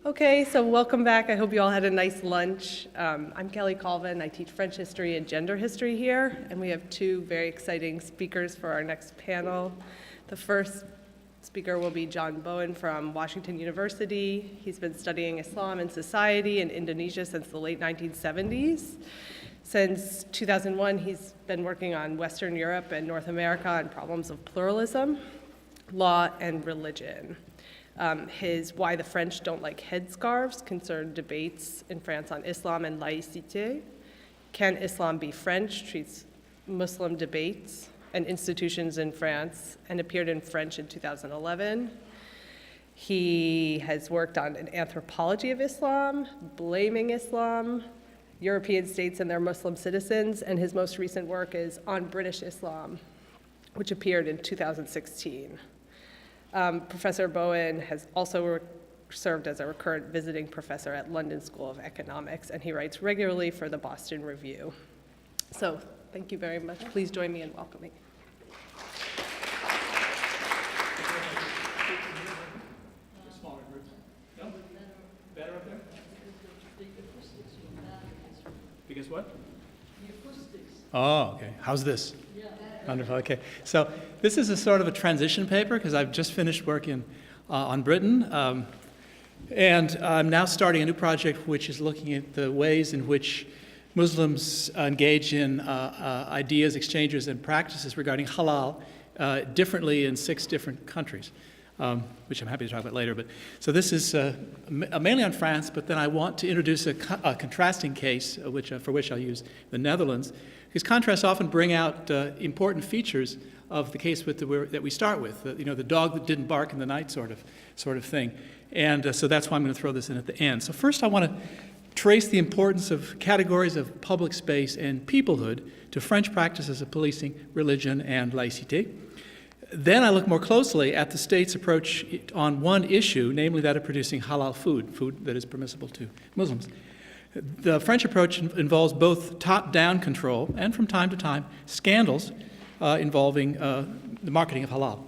Okay, so welcome back. I hope you all had a nice lunch. I'm Kelly Colvin. I teach French history and gender history here, and we have two very exciting speakers for our next panel. The first speaker will be John Bowen from Washington University. He's been studying Islam and society in Indonesia since the late 1970s. Since 2001, he's been working on Western Europe and North America on problems of pluralism, law, and religion. His Why the French Don't Like Headscarves concerned debates in France on Islam and laïcité. Can Islam be French? Treats Muslim debates and institutions in France, and appeared in French in 2011. He has worked on an anthropology of Islam, blaming Islam, European states and their Muslim citizens, and his most recent work is on British Islam, which appeared in 2016. Professor Bowen has also served as a recurrent visiting professor at London School of Economics, and he writes regularly for the Boston Review. So thank you very much. Please join me in welcoming. Smaller groups. No? Better up there? Because what? Oh, okay. How's this? Wonderful. Okay. So this is a sort of a transition paper because I've just finished working on Britain. And I'm now starting a new project which is looking at the ways in which Muslims engage in ideas, exchanges, and practices regarding halal differently in 6 different countries, which I'm happy to talk about later. But so this is mainly on France, but then I want to introduce a contrasting case, for which I'll use the Netherlands, because contrasts often bring out important features of the case that we start with, the dog that didn't bark in the night sort of thing. And so that's why I'm going to throw this in at the end. So first I want to trace the importance of categories of public space and peoplehood to French practices of policing, religion, and laïcité. Then I look more closely at the state's approach on one issue, namely that of producing halal food that is permissible to Muslims. The French approach involves both top-down control and, from time to time, scandals involving the marketing of halal.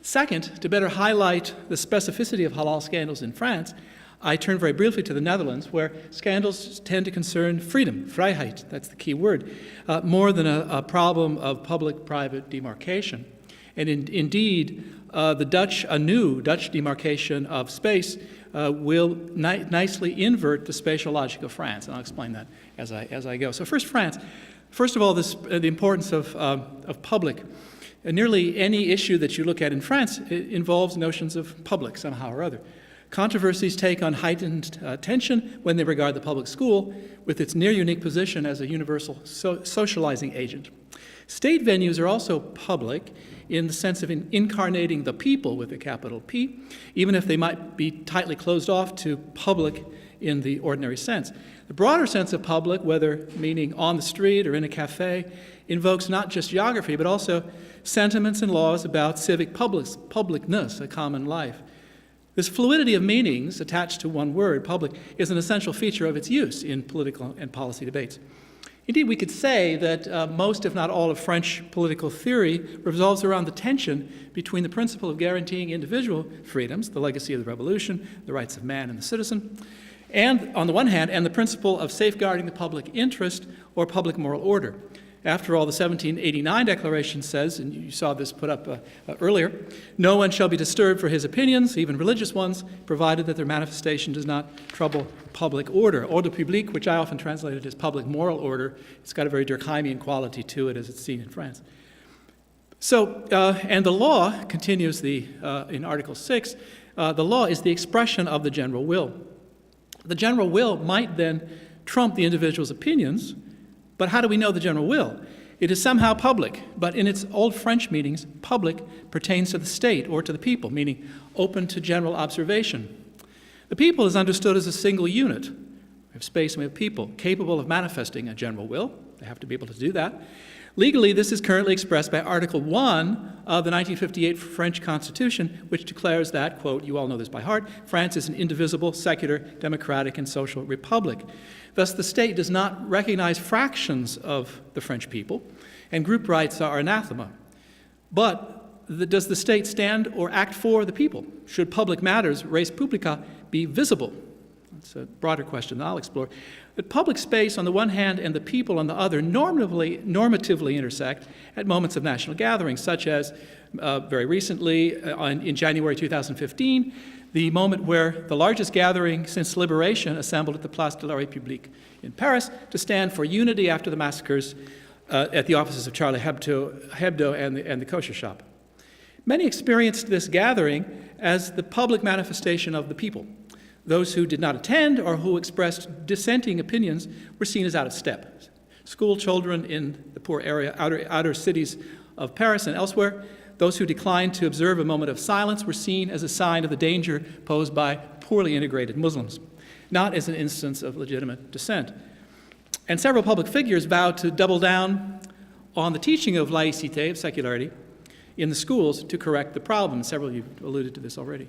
Second, to better highlight the specificity of halal scandals in France, I turn very briefly to the Netherlands, where scandals tend to concern freedom, vrijheid, that's the key word, more than a problem of public-private demarcation. And indeed, a new Dutch demarcation of space will nicely invert the spatial logic of France, and I'll explain that as I go. So first, France. First of all, the importance of public. Nearly any issue that you look at in France involves notions of public somehow or other. Controversies take on heightened tension when they regard the public school with its near-unique position as a universal socializing agent. State venues are also public in the sense of incarnating the people with a capital P, even if they might be tightly closed off to public in the ordinary sense. The broader sense of public, whether meaning on the street or in a cafe, invokes not just geography, but also sentiments and laws about civic publicness, a common life. This fluidity of meanings attached to one word, public, is an essential feature of its use in political and policy debates. Indeed, we could say that most, if not all, of French political theory revolves around the tension between the principle of guaranteeing individual freedoms, the legacy of the revolution, the rights of man and the citizen, and on the one hand, and the principle of safeguarding the public interest or public moral order. After all, the 1789 Declaration says, and you saw this put up earlier, no one shall be disturbed for his opinions, even religious ones, provided that their manifestation does not trouble public order. Ordre public, which I often translated as public moral order, it's got a very Durkheimian quality to it as it's seen in France. So, and the law continues in Article 6, the law is the expression of the general will. The general will might then trump the individual's opinions, but how do we know the general will? It is somehow public, but in its old French meanings, public pertains to the state or to the people, meaning open to general observation. The people is understood as a single unit. We have space and we have people, capable of manifesting a general will. They have to be able to do that. Legally, this is currently expressed by Article 1 of the 1958 French Constitution, which declares that, quote, you all know this by heart, France is an indivisible, secular, democratic, and social republic. Thus, the state does not recognize fractions of the French people, and group rights are anathema. But Does the state stand or act for the people? Should public matters, res publica, be visible? That's a broader question that I'll explore. But public space on the one hand and the people on the other normatively intersect at moments of national gatherings, such as very recently in January 2015, the moment where the largest gathering since liberation assembled at the Place de la République in Paris to stand for unity after the massacres at the offices of Charlie Hebdo and the kosher shop. Many experienced this gathering as the public manifestation of the people. Those who did not attend or who expressed dissenting opinions were seen as out of step. School children in the poor outer cities of Paris and elsewhere, those who declined to observe a moment of silence were seen as a sign of the danger posed by poorly integrated Muslims, not as an instance of legitimate dissent. And several public figures vowed to double down on the teaching of laïcité, of secularity, in the schools to correct the problem. Several of you alluded to this already.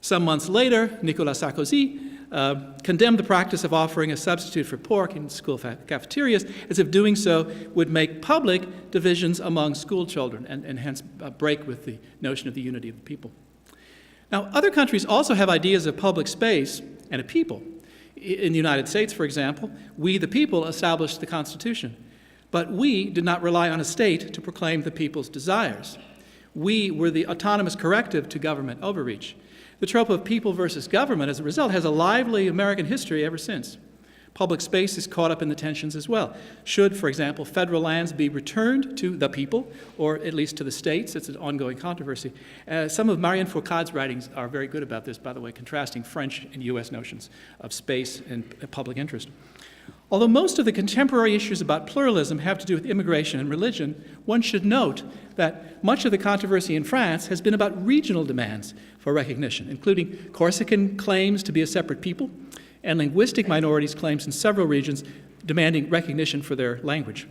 Some months later, Nicolas Sarkozy condemned the practice of offering a substitute for pork in school cafeterias, as if doing so would make public divisions among school children and hence break with the notion of the unity of the people. Now, other countries also have ideas of public space and a people. In the United States, for example, we, the people, established the Constitution. But we did not rely on a state to proclaim the people's desires. We were the autonomous corrective to government overreach. The trope of people versus government, as a result, has a lively American history ever since. Public space is caught up in the tensions as well. Should, for example, federal lands be returned to the people, or at least to the states? It's an ongoing controversy. Some of Marianne Fourcade's writings are very good about this, by the way, contrasting French and U.S. notions of space and public interest. Although most of the contemporary issues about pluralism have to do with immigration and religion, one should note that much of the controversy in France has been about regional demands for recognition, including Corsican claims to be a separate people and linguistic minorities' claims in several regions demanding recognition for their language.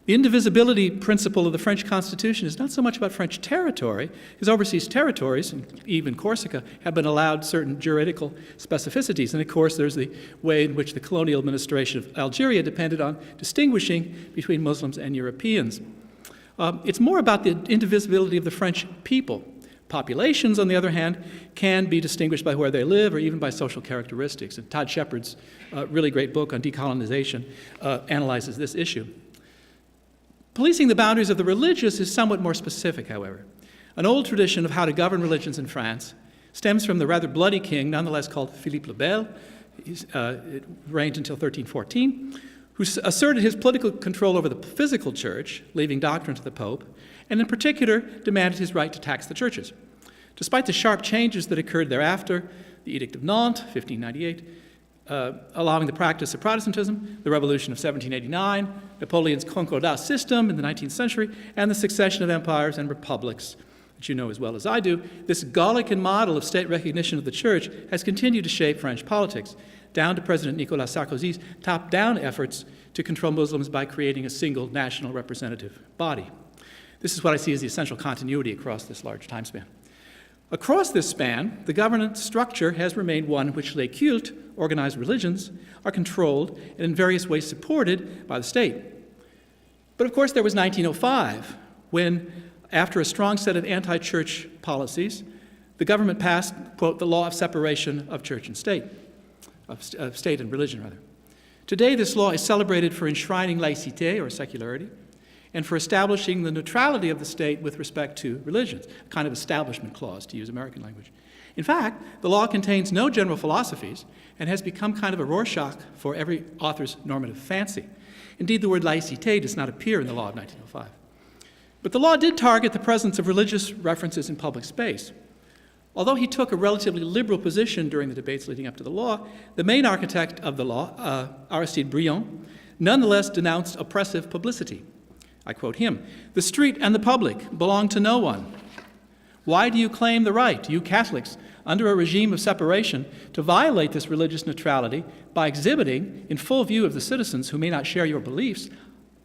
The indivisibility principle of the French Constitution is not so much about French territory, because overseas territories, and even Corsica, have been allowed certain juridical specificities. And of course, there's the way in which the colonial administration of Algeria depended on distinguishing between Muslims and Europeans. It's more about the indivisibility of the French people. Populations, on the other hand, can be distinguished by where they live or even by social characteristics. And Todd Shepard's really great book on decolonization analyzes this issue. Policing the boundaries of the religious is somewhat more specific, however. An old tradition of how to govern religions in France stems from the rather bloody king, nonetheless called Philippe le Bel. It reigned until 1314, who asserted his political control over the physical church, leaving doctrine to the Pope, and in particular demanded his right to tax the churches. Despite the sharp changes that occurred thereafter, the Edict of Nantes, 1598, allowing the practice of Protestantism, the Revolution of 1789, Napoleon's Concordat system in the 19th century, and the succession of empires and republics that you know as well as I do, this Gallican model of state recognition of the church has continued to shape French politics, down to President Nicolas Sarkozy's top-down efforts to control Muslims by creating a single national representative body. This is what I see as the essential continuity across this large time span. Across this span, the governance structure has remained one in which les cultes, organized religions, are controlled and in various ways supported by the state. But of course, there was 1905, when, after a strong set of anti-church policies, the government passed, quote, the law of separation of church and state, of state and religion, rather. Today, this law is celebrated for enshrining laïcité, or secularity, and for establishing the neutrality of the state with respect to religions, a kind of establishment clause, to use American language. In fact, the law contains no general philosophies and has become kind of a Rorschach for every author's normative fancy. Indeed, the word laïcité does not appear in the law of 1905. But the law did target the presence of religious references in public space. Although he took a relatively liberal position during the debates leading up to the law, the main architect of the law, Aristide Briand, nonetheless denounced oppressive publicity. I quote him, "The street and the public belong to no one. Why do you claim the right, you Catholics, under a regime of separation, to violate this religious neutrality by exhibiting, in full view of the citizens who may not share your beliefs,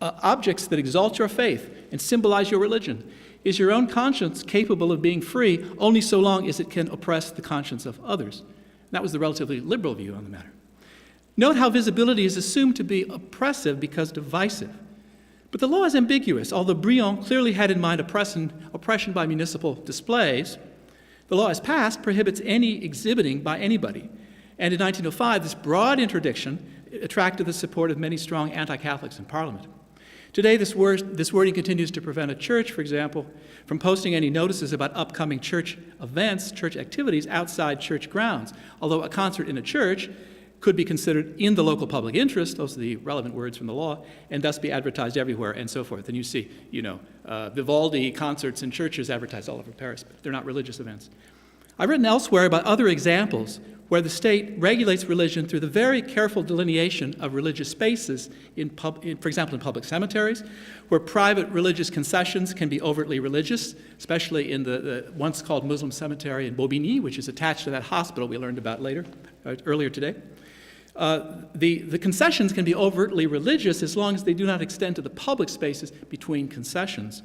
objects that exalt your faith and symbolize your religion? Is your own conscience capable of being free only so long as it can oppress the conscience of others?" And that was the relatively liberal view on the matter. Note how visibility is assumed to be oppressive because divisive. But the law is ambiguous. Although Briand clearly had in mind oppression by municipal displays, the law as passed prohibits any exhibiting by anybody. And in 1905, this broad interdiction attracted the support of many strong anti-Catholics in Parliament. Today, this wording continues to prevent a church, for example, from posting any notices about upcoming church events, church activities outside church grounds, although a concert in a church could be considered in the local public interest, those are the relevant words from the law, and thus be advertised everywhere and so forth. And you see, Vivaldi concerts in churches advertised all over Paris, but they're not religious events. I've written elsewhere about other examples where the state regulates religion through the very careful delineation of religious spaces, for example, in public cemeteries, where private religious concessions can be overtly religious, especially in the once called Muslim cemetery in Bobigny, which is attached to that hospital we learned about earlier today. The concessions can be overtly religious as long as they do not extend to the public spaces between concessions.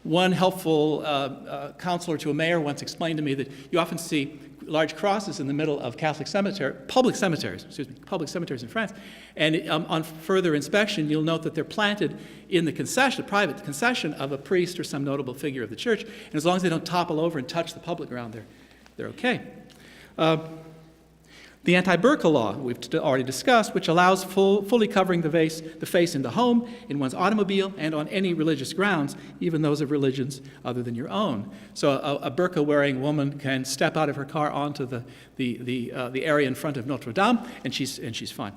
One helpful counselor to a mayor once explained to me that you often see large crosses in the middle of public cemeteries in France, and on further inspection, you'll note that they're planted in the private concession of a priest or some notable figure of the church, and as long as they don't topple over and touch the public ground, they're okay. The anti-burqa law we've already discussed, which allows fully covering the face in the home, in one's automobile, and on any religious grounds, even those of religions other than your own. So a burqa-wearing woman can step out of her car onto the area in front of Notre Dame, and she's fine.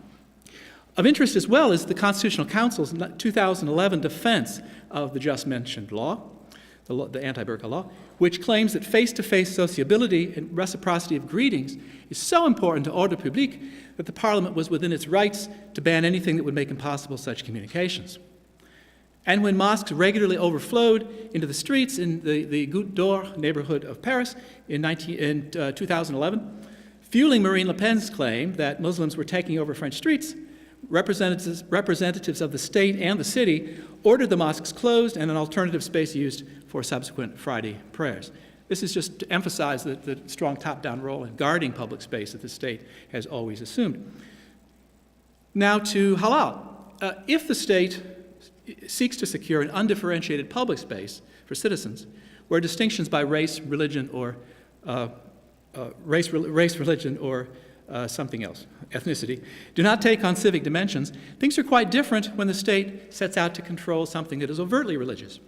Of interest as well is the Constitutional Council's 2011 defense of the just mentioned law, the anti-burqa law, which claims that face-to-face sociability and reciprocity of greetings is so important to ordre public that the Parliament was within its rights to ban anything that would make impossible such communications. And when mosques regularly overflowed into the streets in the Goutte d'Or neighborhood of Paris in 2011, fueling Marine Le Pen's claim that Muslims were taking over French streets, representatives of the state and the city ordered the mosques closed and an alternative space used for subsequent Friday prayers. This is just to emphasize the strong top-down role in guarding public space that the state has always assumed. Now to halal. If the state seeks to secure an undifferentiated public space for citizens, where distinctions by race, religion, or something else, ethnicity, do not take on civic dimensions, things are quite different when the state sets out to control something that is overtly religious.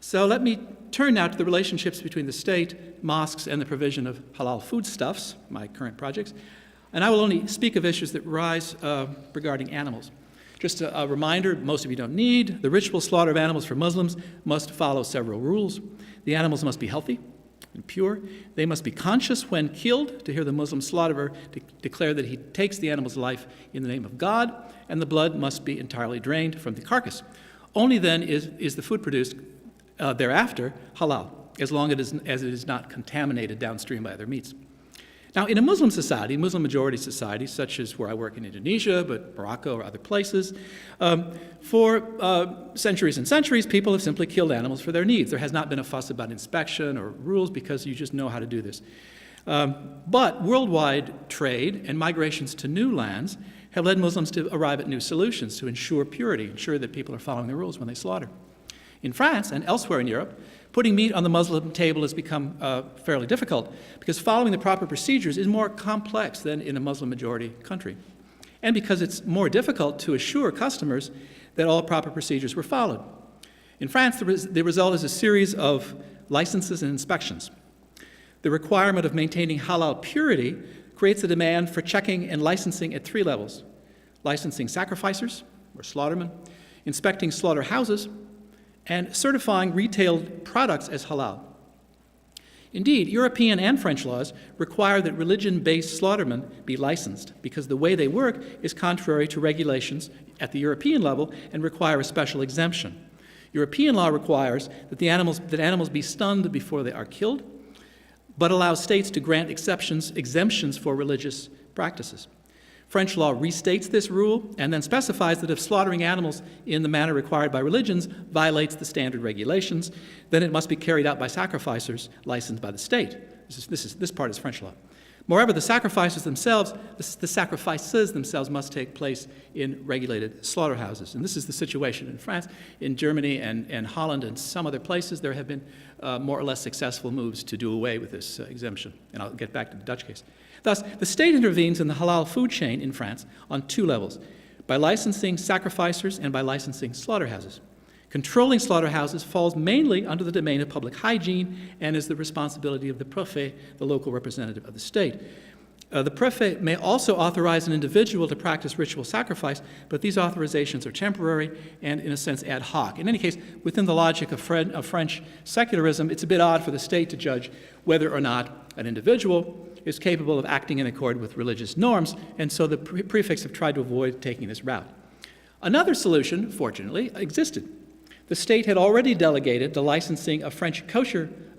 So let me turn now to the relationships between the state, mosques, and the provision of halal foodstuffs, my current projects. And I will only speak of issues that rise regarding animals. Just a reminder, most of you don't need, the ritual slaughter of animals for Muslims must follow several rules. The animals must be healthy and pure. They must be conscious when killed to hear the Muslim slaughterer declare that he takes the animal's life in the name of God, and the blood must be entirely drained from the carcass. Only then is the food produced thereafter halal, as long as it is not contaminated downstream by other meats. Now, in a Muslim society, Muslim-majority society, such as where I work in Indonesia, but Morocco or other places, for centuries and centuries, people have simply killed animals for their needs. There has not been a fuss about inspection or rules because you just know how to do this. But worldwide trade and migrations to new lands have led Muslims to arrive at new solutions to ensure purity, ensure that people are following the rules when they slaughter. In France and elsewhere in Europe, putting meat on the Muslim table has become fairly difficult because following the proper procedures is more complex than in a Muslim-majority country, and because it's more difficult to assure customers that all proper procedures were followed. In France, the result is a series of licenses and inspections. The requirement of maintaining halal purity creates a demand for checking and licensing at 3 levels: licensing sacrificers, or slaughtermen, inspecting slaughterhouses, and certifying retail products as halal. Indeed, European and French laws require that religion-based slaughtermen be licensed because the way they work is contrary to regulations at the European level and require a special exemption. European law requires that animals be stunned before they are killed, but allows states to grant exemptions for religious practices. French law restates this rule and then specifies that if slaughtering animals in the manner required by religions violates the standard regulations, then it must be carried out by sacrificers licensed by the state. This part is French law. Moreover, the sacrifices themselves must take place in regulated slaughterhouses. And this is the situation in France, in Germany, and Holland, and some other places. There have been more or less successful moves to do away with this exemption. And I'll get back to the Dutch case. Thus, the state intervenes in the halal food chain in France on two levels, by licensing sacrificers and by licensing slaughterhouses. Controlling slaughterhouses falls mainly under the domain of public hygiene and is the responsibility of the préfet, the local representative of the state. The préfet may also authorize an individual to practice ritual sacrifice, but these authorizations are temporary and, in a sense, ad hoc. In any case, within the logic of French secularism, it's a bit odd for the state to judge whether or not an individual is capable of acting in accord with religious norms, and so the prefects have tried to avoid taking this route. Another solution, fortunately, existed. The state had already delegated the licensing of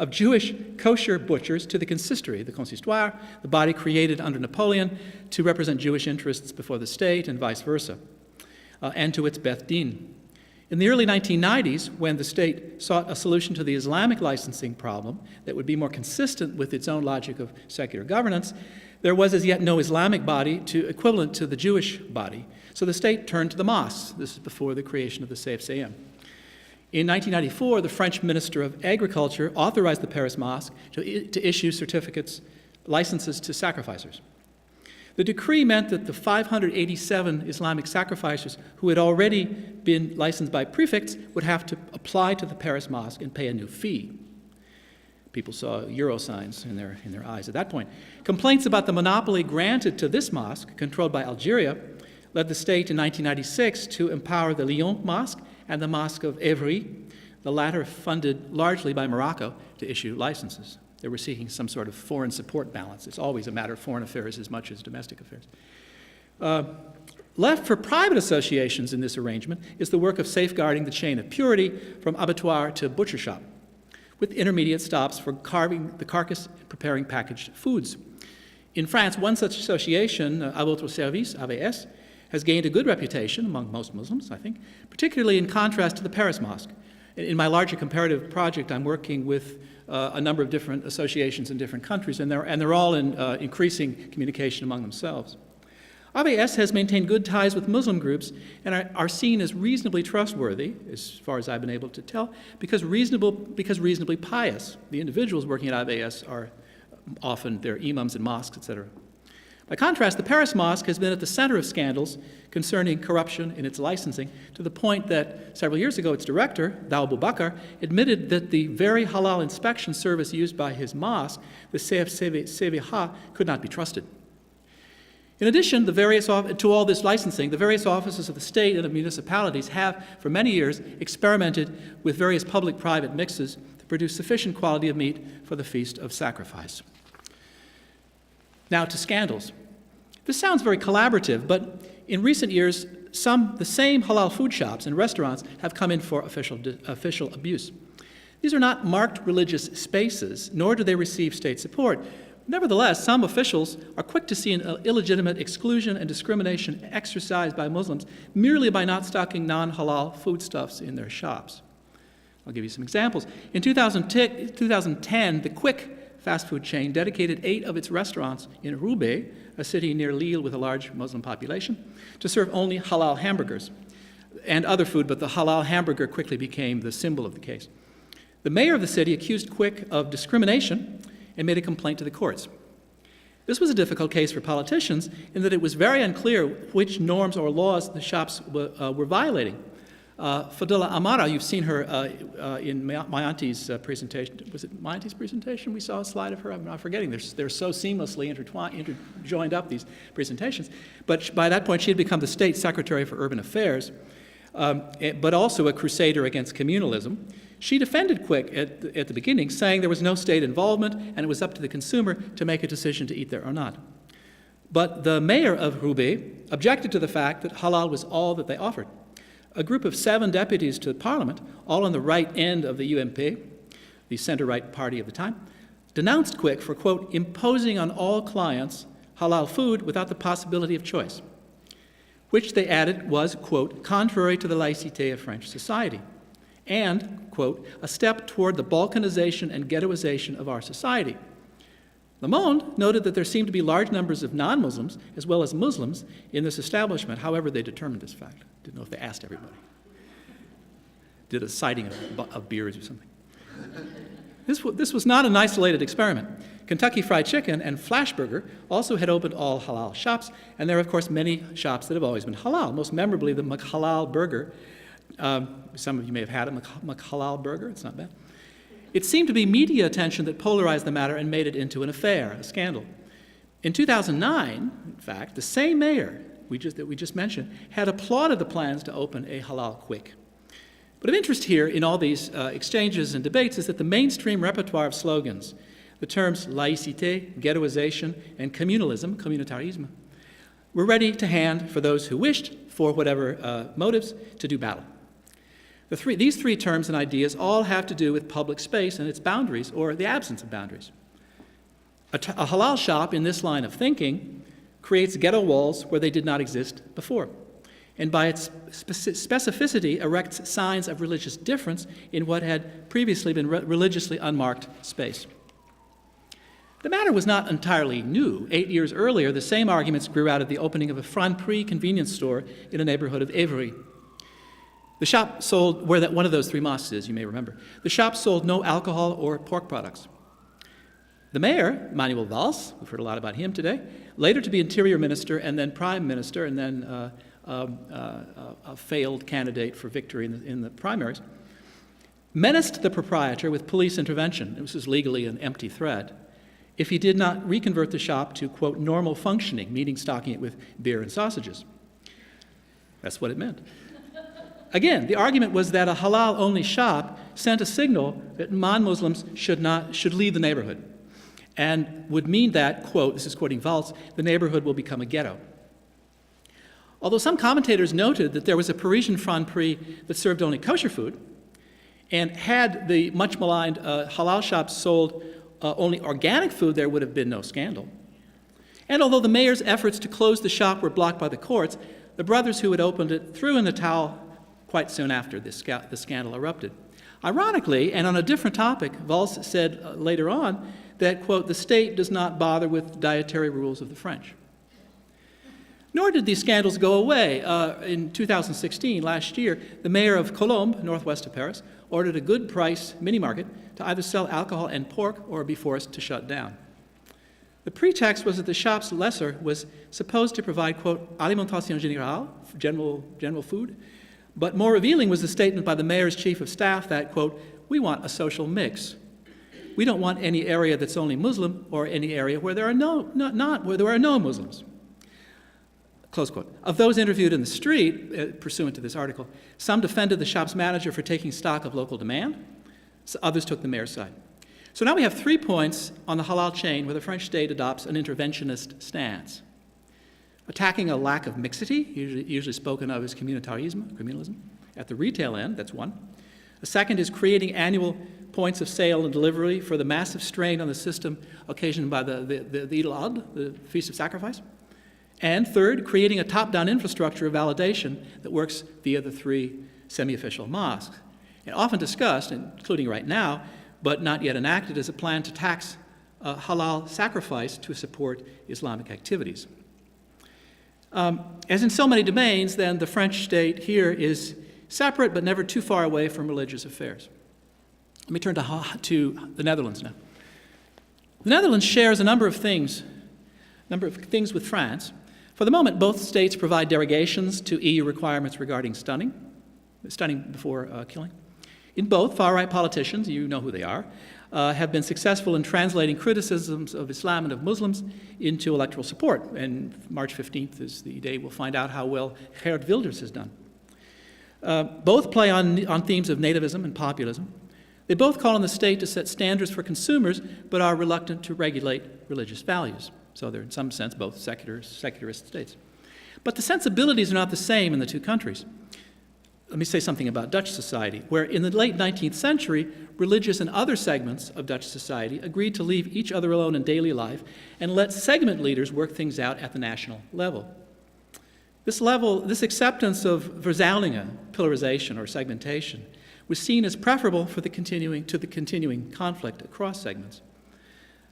Jewish kosher butchers to the consistory, the consistoire, the body created under Napoleon to represent Jewish interests before the state and vice versa, and to its Beth Din. In the early 1990s, when the state sought a solution to the Islamic licensing problem that would be more consistent with its own logic of secular governance, there was as yet no Islamic body equivalent to the Jewish body. So the state turned to the mosques. This is before the creation of the CFCM. In 1994, the French Minister of Agriculture authorized the Paris Mosque to issue licenses to sacrificers. The decree meant that the 587 Islamic sacrificers who had already been licensed by prefects would have to apply to the Paris Mosque and pay a new fee. People saw euro signs in their eyes at that point. Complaints about the monopoly granted to this mosque, controlled by Algeria, led the state in 1996 to empower the Lyon Mosque and the Mosque of Évry, the latter funded largely by Morocco, to issue licenses. They were seeking some sort of foreign support balance. It's always a matter of foreign affairs as much as domestic affairs. Left for private associations in this arrangement is the work of safeguarding the chain of purity from abattoir to butcher shop, with intermediate stops for carving the carcass and preparing packaged foods. In France, one such association, À votre service, AVS, has gained a good reputation among most Muslims, I think, particularly in contrast to the Paris Mosque. In my larger comparative project, I'm working with a number of different associations in different countries, and they're all in increasing communication among themselves. AVS has maintained good ties with Muslim groups and are seen as reasonably trustworthy, as far as I've been able to tell, because reasonably pious. The individuals working at AVS are often their imams in mosques, etc. By contrast, the Paris Mosque has been at the center of scandals concerning corruption in its licensing, to the point that several years ago its director, Daou Boubacar, admitted that the very halal inspection service used by his mosque, the CFCVH, could not be trusted. In addition, to all this licensing, the various offices of the state and of municipalities have, for many years, experimented with various public-private mixes to produce sufficient quality of meat for the feast of sacrifice. Now to scandals. This sounds very collaborative, but in recent years, the same halal food shops and restaurants have come in for official abuse. These are not marked religious spaces, nor do they receive state support. Nevertheless, some officials are quick to see an illegitimate exclusion and discrimination exercised by Muslims merely by not stocking non-halal foodstuffs in their shops. I'll give you some examples. In 2010, the Quick fast food chain dedicated 8 of its restaurants in Roubaix, a city near Lille with a large Muslim population, to serve only halal hamburgers and other food, but the halal hamburger quickly became the symbol of the case. The mayor of the city accused Quick of discrimination and made a complaint to the courts. This was a difficult case for politicians in that it was very unclear which norms or laws the shops were violating. Fadila Amara, you've seen her in Mayanti's presentation. Was it Mayanti's presentation? We saw a slide of her. I'm not forgetting. They're so seamlessly joined up, these presentations. But by that point, she had become the state secretary for urban affairs, but also a crusader against communalism. She defended Quick at the beginning, saying there was no state involvement and it was up to the consumer to make a decision to eat there or not. But the mayor of Roubaix objected to the fact that halal was all that they offered. A group of 7 deputies to Parliament, all on the right end of the UMP, the center-right party of the time, denounced Quick for, quote, imposing on all clients halal food without the possibility of choice, which they added was, quote, contrary to the laïcité of French society, and, quote, a step toward the balkanization and ghettoization of our society. Le Monde noted that there seemed to be large numbers of non-Muslims as well as Muslims in this establishment. However, they determined this fact. Didn't know if they asked everybody. Did a sighting of beers or something. This was not an isolated experiment. Kentucky Fried Chicken and Flashburger also had opened all halal shops, and there are, of course, many shops that have always been halal, most memorably the McHalal Burger. Some of you may have had a McHalal Burger. It's not bad. It seemed to be media attention that polarized the matter and made it into an affair, a scandal. In 2009, in fact, the same mayor that we just mentioned had applauded the plans to open a halal quick. But of interest here in all these exchanges and debates is that the mainstream repertoire of slogans, the terms laïcité, ghettoization, and communalism, communautarisme, were ready to hand for those who wished, for whatever motives, to do battle. These three terms and ideas all have to do with public space and its boundaries, or the absence of boundaries. A halal shop in this line of thinking creates ghetto walls where they did not exist before, and by its specificity erects signs of religious difference in what had previously been religiously unmarked space. The matter was not entirely new. 8 years earlier, the same arguments grew out of the opening of a Franprix convenience store in a neighborhood of Évry. The shop sold, where one of those three mosques is, you may remember. The shop sold no alcohol or pork products. The mayor, Manuel Valls, we've heard a lot about him today, later to be interior minister and then prime minister and then a failed candidate for victory in the primaries, menaced the proprietor with police intervention. This was legally an empty threat if he did not reconvert the shop to, quote, normal functioning, meaning stocking it with beer and sausages. That's what it meant. Again, the argument was that a halal-only shop sent a signal that non-Muslims should leave the neighborhood, and would mean that, quote, this is quoting Valls, the neighborhood will become a ghetto. Although some commentators noted that there was a Parisian Franprix that served only kosher food, and had the much maligned halal shops sold only organic food, there would have been no scandal. And although the mayor's efforts to close the shop were blocked by the courts, the brothers who had opened it threw in the towel quite soon after the scandal erupted. Ironically, and on a different topic, Valls said later on that, quote, the state does not bother with dietary rules of the French. Nor did these scandals go away. In 2016, last year, the mayor of Colombes, northwest of Paris, ordered a good price mini-market to either sell alcohol and pork or be forced to shut down. The pretext was that the shop's lessor was supposed to provide, quote, alimentation générale, general food, but more revealing was the statement by the mayor's chief of staff that, quote, we want a social mix. We don't want any area that's only Muslim or any area where there are no Muslims. Close quote. Of those interviewed in the street, pursuant to this article, some defended the shop's manager for taking stock of local demand. So others took the mayor's side. So now we have 3 points on the halal chain where the French state adopts an interventionist stance. Attacking a lack of mixity, usually spoken of as communalism. At the retail end, that's one. The second is creating annual points of sale and delivery for the massive strain on the system occasioned by the Eid al-Adha, the Feast of Sacrifice. And third, creating a top-down infrastructure of validation that works via the 3 semi-official mosques. And often discussed, including right now, but not yet enacted, as a plan to tax halal sacrifice to support Islamic activities. As in so many domains, then, the French state here is separate but never too far away from religious affairs. Let me turn to the Netherlands now. The Netherlands shares a number of things with France. For the moment, both states provide derogations to EU requirements regarding stunning before killing. In both, far-right politicians, you know who they are, have been successful in translating criticisms of Islam and of Muslims into electoral support. And March 15th is the day we'll find out how well Geert Wilders has done. Both play on themes of nativism and populism. They both call on the state to set standards for consumers, but are reluctant to regulate religious values. So they're, in some sense, both secularist states. But the sensibilities are not the same in the two countries. Let me say something about Dutch society, where in the late 19th century, religious and other segments of Dutch society agreed to leave each other alone in daily life and let segment leaders work things out at the national level. This acceptance of verzuilingen, pillarization or segmentation, was seen as preferable for the continuing conflict across segments.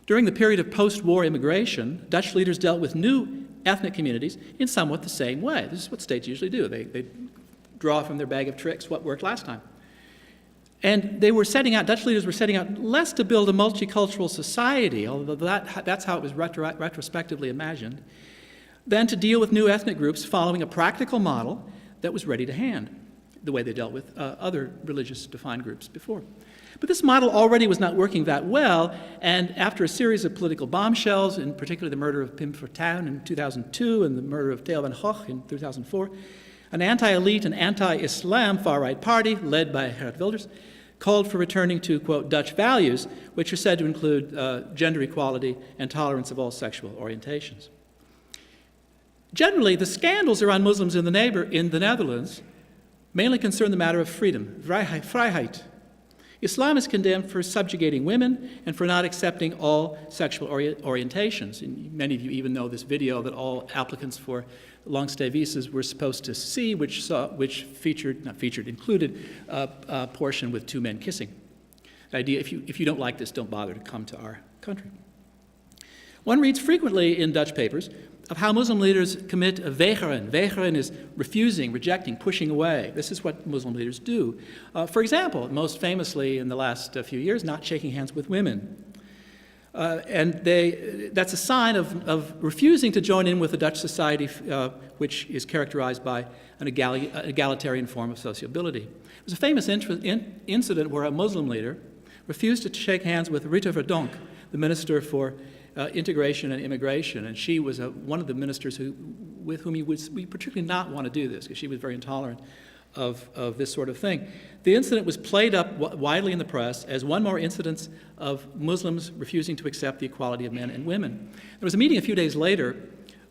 During the period of post-war immigration, Dutch leaders dealt with new ethnic communities in somewhat the same way. This is what states usually do. They draw from their bag of tricks what worked last time. And Dutch leaders were setting out less to build a multicultural society, although that's how it was retrospectively imagined, than to deal with new ethnic groups following a practical model that was ready to hand, the way they dealt with other religious defined groups before. But this model already was not working that well, and after a series of political bombshells, in particular the murder of Pim Fortuyn in 2002 and the murder of Theo van Gogh in 2004, an anti-elite and anti-Islam far-right party, led by Geert Wilders, called for returning to, quote, Dutch values, which are said to include gender equality and tolerance of all sexual orientations. Generally, the scandals around Muslims in the Netherlands mainly concern the matter of freedom, vrijheid. Islam is condemned for subjugating women and for not accepting all sexual orientations. And many of you even know this video that all applicants for long-stay visas were supposed to see, which included a portion with two men kissing. The idea, if you don't like this, don't bother to come to our country. One reads frequently in Dutch papers of how Muslim leaders commit a weigeren. Weigeren is refusing, rejecting, pushing away. This is what Muslim leaders do. For example, most famously in the last few years, not shaking hands with women. That's a sign of refusing to join in with a Dutch society which is characterized by an egalitarian form of sociability. There was a famous incident where a Muslim leader refused to shake hands with Rita Verdonk, the Minister for Integration and Immigration, and she was one of the ministers with whom we particularly not want to do this, because she was very intolerant of this sort of thing. The incident was played up widely in the press as one more incident of Muslims refusing to accept the equality of men and women. There was a meeting a few days later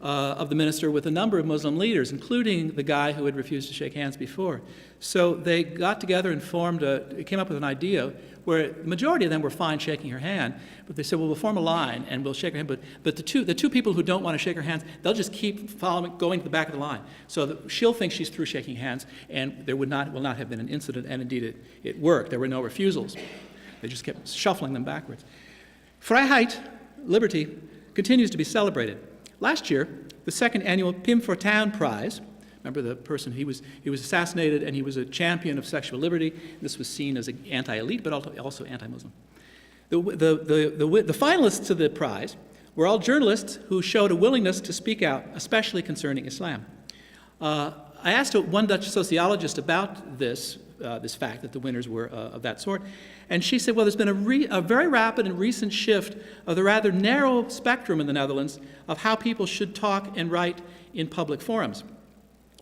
of the minister with a number of Muslim leaders, including the guy who had refused to shake hands before. So they got together and came up with an idea where the majority of them were fine shaking her hand, but they said, well, we'll form a line and we'll shake her hand, but the two people who don't want to shake her hands, they'll just keep going to the back of the line. So she'll think she's through shaking hands, and there will not have been an incident, and indeed it worked. There were no refusals. They just kept shuffling them backwards. Vrijheid, liberty, continues to be celebrated. Last year, the second annual Pim Fortuyn Prize, remember the person, he was assassinated and he was a champion of sexual liberty. This was seen as an anti-elite, but also anti-Muslim. The finalists to the prize were all journalists who showed a willingness to speak out, especially concerning Islam. I asked one Dutch sociologist about this fact that the winners were of that sort, and she said, well, there's been a very rapid and recent shift of the rather narrow spectrum in the Netherlands of how people should talk and write in public forums.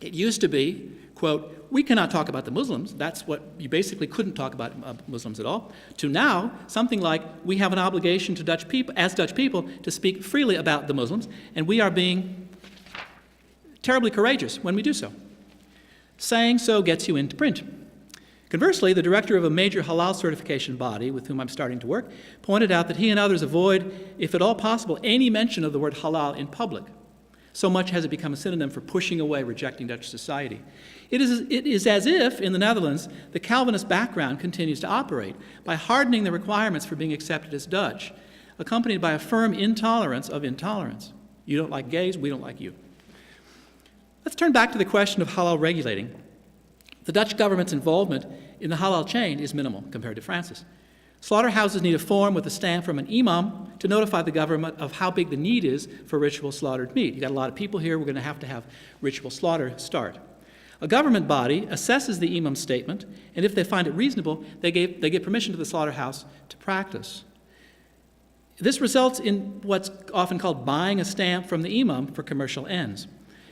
It used to be, quote, we cannot talk about the Muslims. That's what you basically couldn't talk about Muslims at all. To now, something like we have an obligation to Dutch people, as Dutch people, to speak freely about the Muslims, and we are being terribly courageous when we do so. Saying so gets you into print. Conversely, the director of a major halal certification body with whom I'm starting to work pointed out that he and others avoid, if at all possible, any mention of the word halal in public. So much has it become a synonym for pushing away, rejecting Dutch society. It is as if, in the Netherlands, the Calvinist background continues to operate by hardening the requirements for being accepted as Dutch, accompanied by a firm intolerance of intolerance. You don't like gays, we don't like you. Let's turn back to the question of halal regulating. The Dutch government's involvement in the halal chain is minimal compared to France's. Slaughterhouses need a form with a stamp from an imam to notify the government of how big the need is for ritual slaughtered meat. You've got a lot of people here, we're going to have ritual slaughter start. A government body assesses the imam's statement, and if they find it reasonable, they give permission to the slaughterhouse to practice. This results in what's often called buying a stamp from the imam for commercial ends.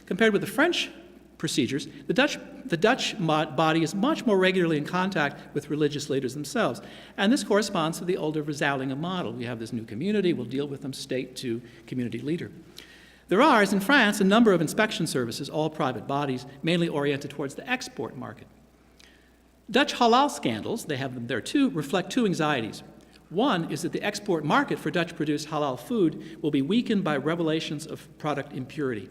Compared with the French procedures, the Dutch body is much more regularly in contact with religious leaders themselves. And this corresponds to the older Verzuilinge model. We have this new community, we'll deal with them state to community leader. There are, as in France, a number of inspection services, all private bodies, mainly oriented towards the export market. Dutch halal scandals, they have them there too, reflect two anxieties. One is that the export market for Dutch-produced halal food will be weakened by revelations of product impurity.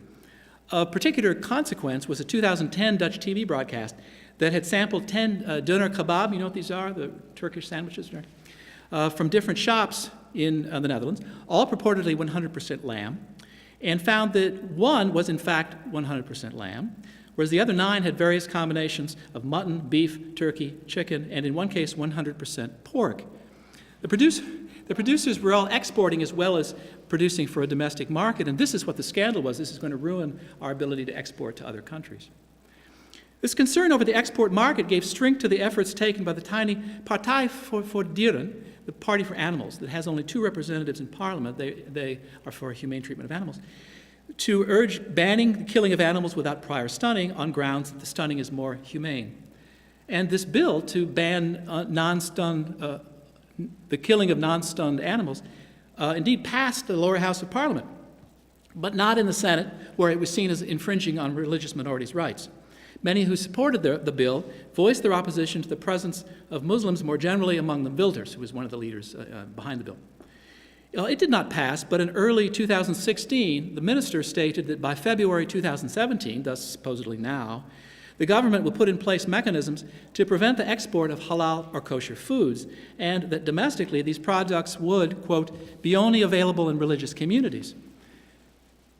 A particular consequence was a 2010 Dutch TV broadcast that had sampled 10 doner kebab, you know what these are, the Turkish sandwiches, right? From different shops in the Netherlands, all purportedly 100% lamb, and found that one was in fact 100% lamb, whereas the other 9 had various combinations of mutton, beef, turkey, chicken, and in one case 100% pork. The producers were all exporting as well as producing for a domestic market, and this is what the scandal was. This is going to ruin our ability to export to other countries. This concern over the export market gave strength to the efforts taken by the tiny Partij voor Dieren, the Party for Animals, that has only 2 representatives in parliament. They are for humane treatment of animals, to urge banning the killing of animals without prior stunning on grounds that the stunning is more humane. And this bill to ban the killing of non-stunned animals indeed passed the lower house of parliament, but not in the Senate, where it was seen as infringing on religious minorities' rights. Many who supported the bill voiced their opposition to the presence of Muslims more generally, among them Wilders, who was one of the leaders behind the bill. It did not pass, but in early 2016, the minister stated that by February 2017, thus supposedly now, the government will put in place mechanisms to prevent the export of halal or kosher foods, and that domestically these products would, quote, be only available in religious communities.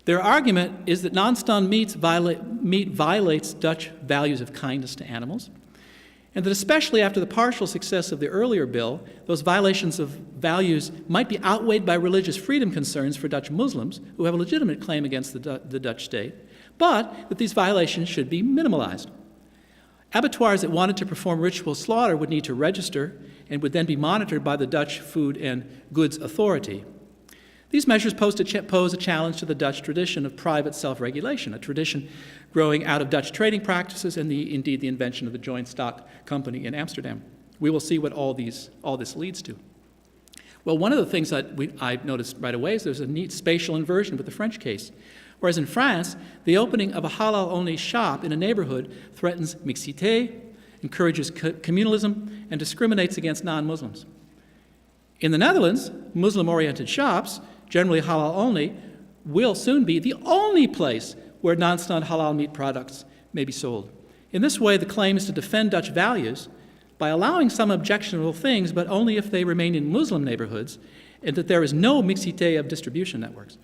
Their argument is that non-stunned meat violates Dutch values of kindness to animals, and that especially after the partial success of the earlier bill, those violations of values might be outweighed by religious freedom concerns for Dutch Muslims who have a legitimate claim against the Dutch state, but that these violations should be minimalized. Abattoirs that wanted to perform ritual slaughter would need to register and would then be monitored by the Dutch Food and Goods Authority. These measures pose a challenge to the Dutch tradition of private self-regulation, a tradition growing out of Dutch trading practices and indeed the invention of the joint stock company in Amsterdam. We will see what all this leads to. Well, one of the things that I noticed right away is there's a neat spatial inversion with the French case. Whereas in France, the opening of a halal-only shop in a neighborhood threatens mixité, encourages communalism, and discriminates against non-Muslims. In the Netherlands, Muslim-oriented shops, generally halal only, will soon be the only place where non-stunned halal meat products may be sold. In this way, the claim is to defend Dutch values by allowing some objectionable things, but only if they remain in Muslim neighborhoods, and that there is no mixité of distribution networks,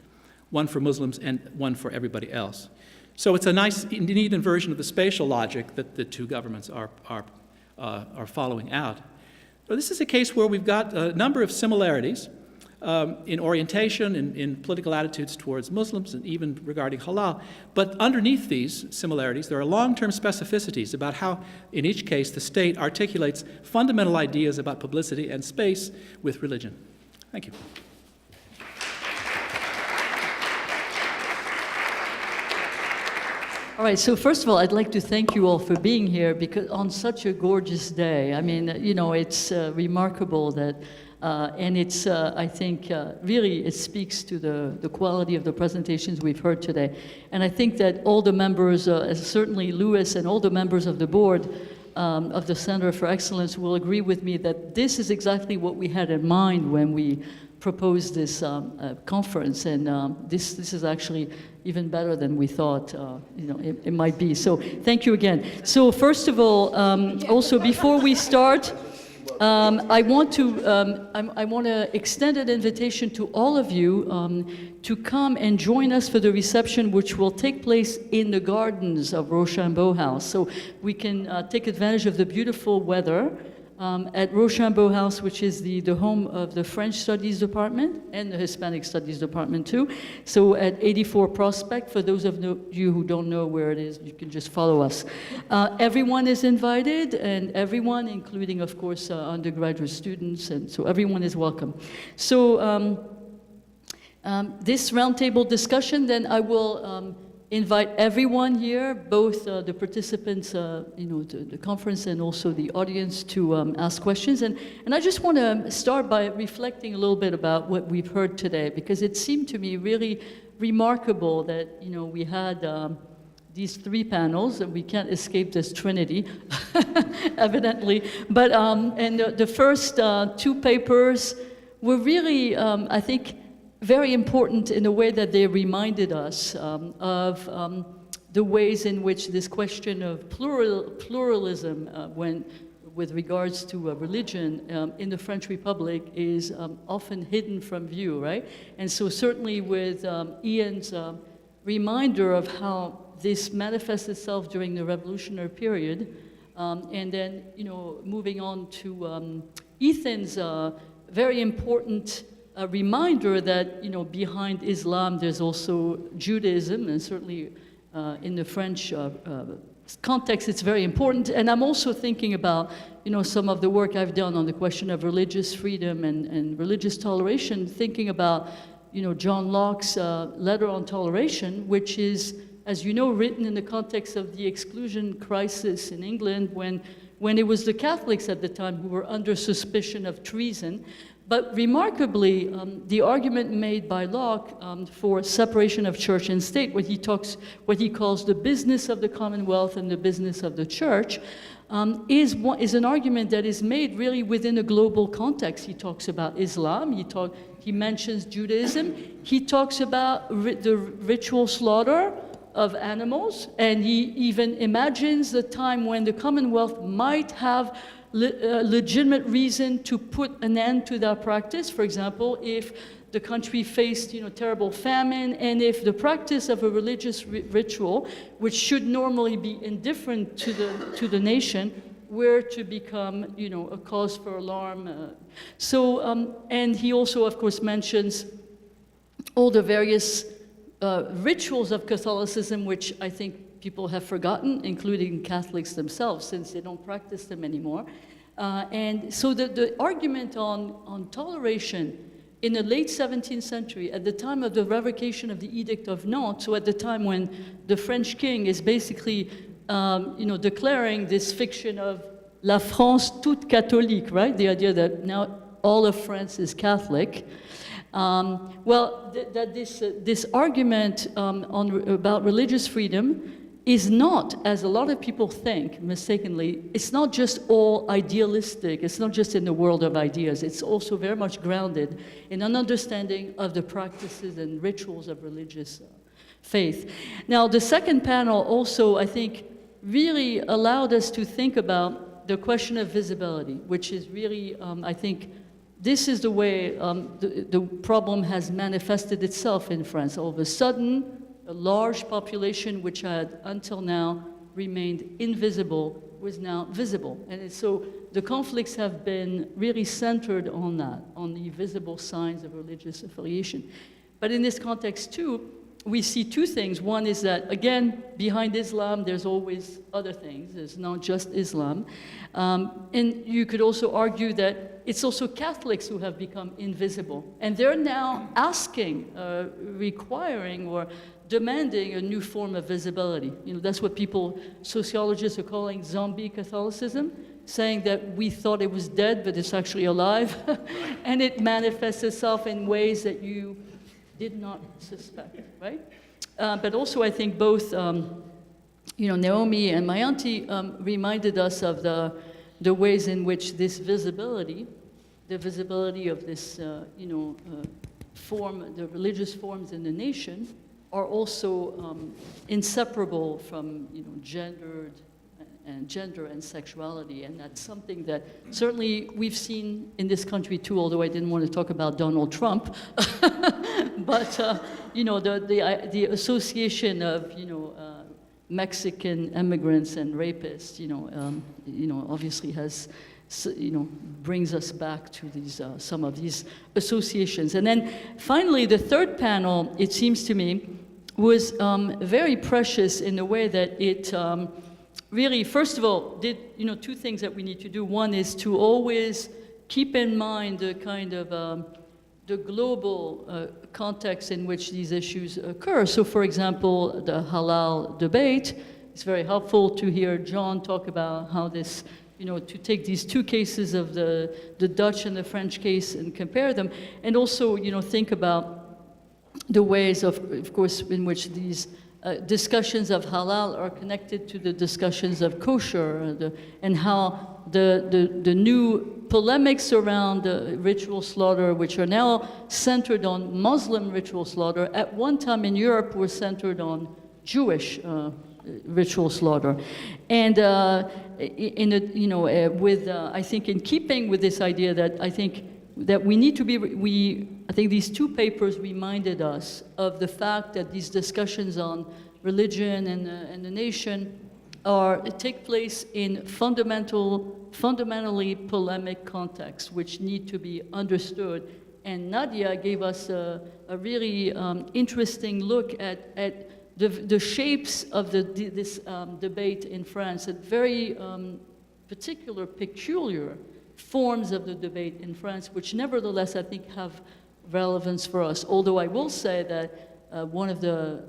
one for Muslims and one for everybody else. So it's a nice, neat inversion of the spatial logic that the two governments are following out. But this is a case where we've got a number of similarities in orientation, in political attitudes towards Muslims, and even regarding halal. But underneath these similarities, there are long-term specificities about how, in each case, the state articulates fundamental ideas about publicity and space with religion. Thank you. All right, so first of all, I'd like to thank you all for being here because on such a gorgeous day. I mean, you know, it's remarkable that, and it's, I think, really it speaks to the quality of the presentations we've heard today. And I think that all the members, certainly Louis and all the members of the board of the Center for Excellence will agree with me that this is exactly what we had in mind when we proposed this conference, and this is actually even better than we thought it might be. So thank you again. So first of all, also before we start, I want to extend an invitation to all of you to come and join us for the reception, which will take place in the gardens of Rochambeau House. So we can take advantage of the beautiful weather at Rochambeau House, which is the home of the French Studies Department and the Hispanic Studies Department too. So at 84 Prospect, for those of you who don't know where it is, you can just follow us. Everyone is invited, and everyone, including of course undergraduate students, and so everyone is welcome. So this roundtable discussion, then I will invite everyone here, both the participants, to the conference and also the audience to ask questions. And I just want to start by reflecting a little bit about what we've heard today, because it seemed to me really remarkable that, we had these three panels, and we can't escape this trinity, evidently. But, and the first two papers were really, I think, very important in the way that they reminded us of the ways in which this question of pluralism, with regards to religion in the French Republic is often hidden from view, right? And so certainly with Ian's reminder of how this manifests itself during the revolutionary period, and then, moving on to Ethan's very important reminder that, behind Islam there's also Judaism, and certainly in the French context it's very important. And I'm also thinking about, some of the work I've done on the question of religious freedom and religious toleration, thinking about, John Locke's letter on toleration, which is, as you know, written in the context of the exclusion crisis in England when it was the Catholics at the time who were under suspicion of treason. But remarkably, the argument made by Locke for separation of church and state, what he calls the business of the commonwealth and the business of the church, is an argument that is made really within a global context. He talks about Islam, he mentions Judaism, he talks about the ritual slaughter of animals, and he even imagines the time when the commonwealth might have legitimate reason to put an end to that practice. For example, if the country faced, terrible famine, and if the practice of a religious ritual, which should normally be indifferent to the nation, were to become, a cause for alarm. And he also, of course, mentions all the various rituals of Catholicism, which I think people have forgotten, including Catholics themselves, since they don't practice them anymore. And so the argument on toleration in the late 17th century, at the time of the revocation of the Edict of Nantes, so at the time when the French king is basically declaring this fiction of La France toute catholique, right? The idea that now all of France is Catholic. This argument about religious freedom is not, as a lot of people think mistakenly, it's not just all idealistic, it's not just in the world of ideas, it's also very much grounded in an understanding of the practices and rituals of religious faith. Now, the second panel also, I think, really allowed us to think about the question of visibility, which is really, I think, this is the way the problem has manifested itself in France. All of a sudden, a large population which had until now remained invisible was now visible. And so the conflicts have been really centered on that, on the visible signs of religious affiliation. But in this context too, we see two things. One is that, again, behind Islam, there's always other things. There's not just Islam. And you could also argue that it's also Catholics who have become invisible. And they're now asking, requiring, or demanding a new form of visibility. That's what sociologists are calling zombie Catholicism, saying that we thought it was dead, but it's actually alive. And it manifests itself in ways that you did not suspect, right? But also, I think both, Naomi and my auntie reminded us of the ways in which this visibility, the visibility of this, form, the religious forms in the nation, are also inseparable from, gender and sexuality, and that's something that certainly we've seen in this country too. Although I didn't want to talk about Donald Trump, but the association of Mexican immigrants and rapists, obviously has brings us back to these some of these associations. And then finally, the third panel, it seems to me, was very precious in the way that it really, first of all, did two things that we need to do. One is to always keep in mind the kind of the global context in which these issues occur. So, for example, the halal debate. It's very helpful to hear John talk about how this, to take these two cases of the Dutch and the French case and compare them, and also, think about the ways of course, in which these discussions of halal are connected to the discussions of kosher, and how the new polemics around ritual slaughter, which are now centered on Muslim ritual slaughter, at one time in Europe were centered on Jewish ritual slaughter. And in a, you know, with I think in keeping with this idea that I think that we need to be, I think these two papers reminded us of the fact that these discussions on religion and the nation take place in fundamentally polemic contexts, which need to be understood. And Nadia gave us a really interesting look at the shapes of this debate in France, at very particular, peculiar forms of the debate in France, which nevertheless I think have relevance for us. Although I will say that one of the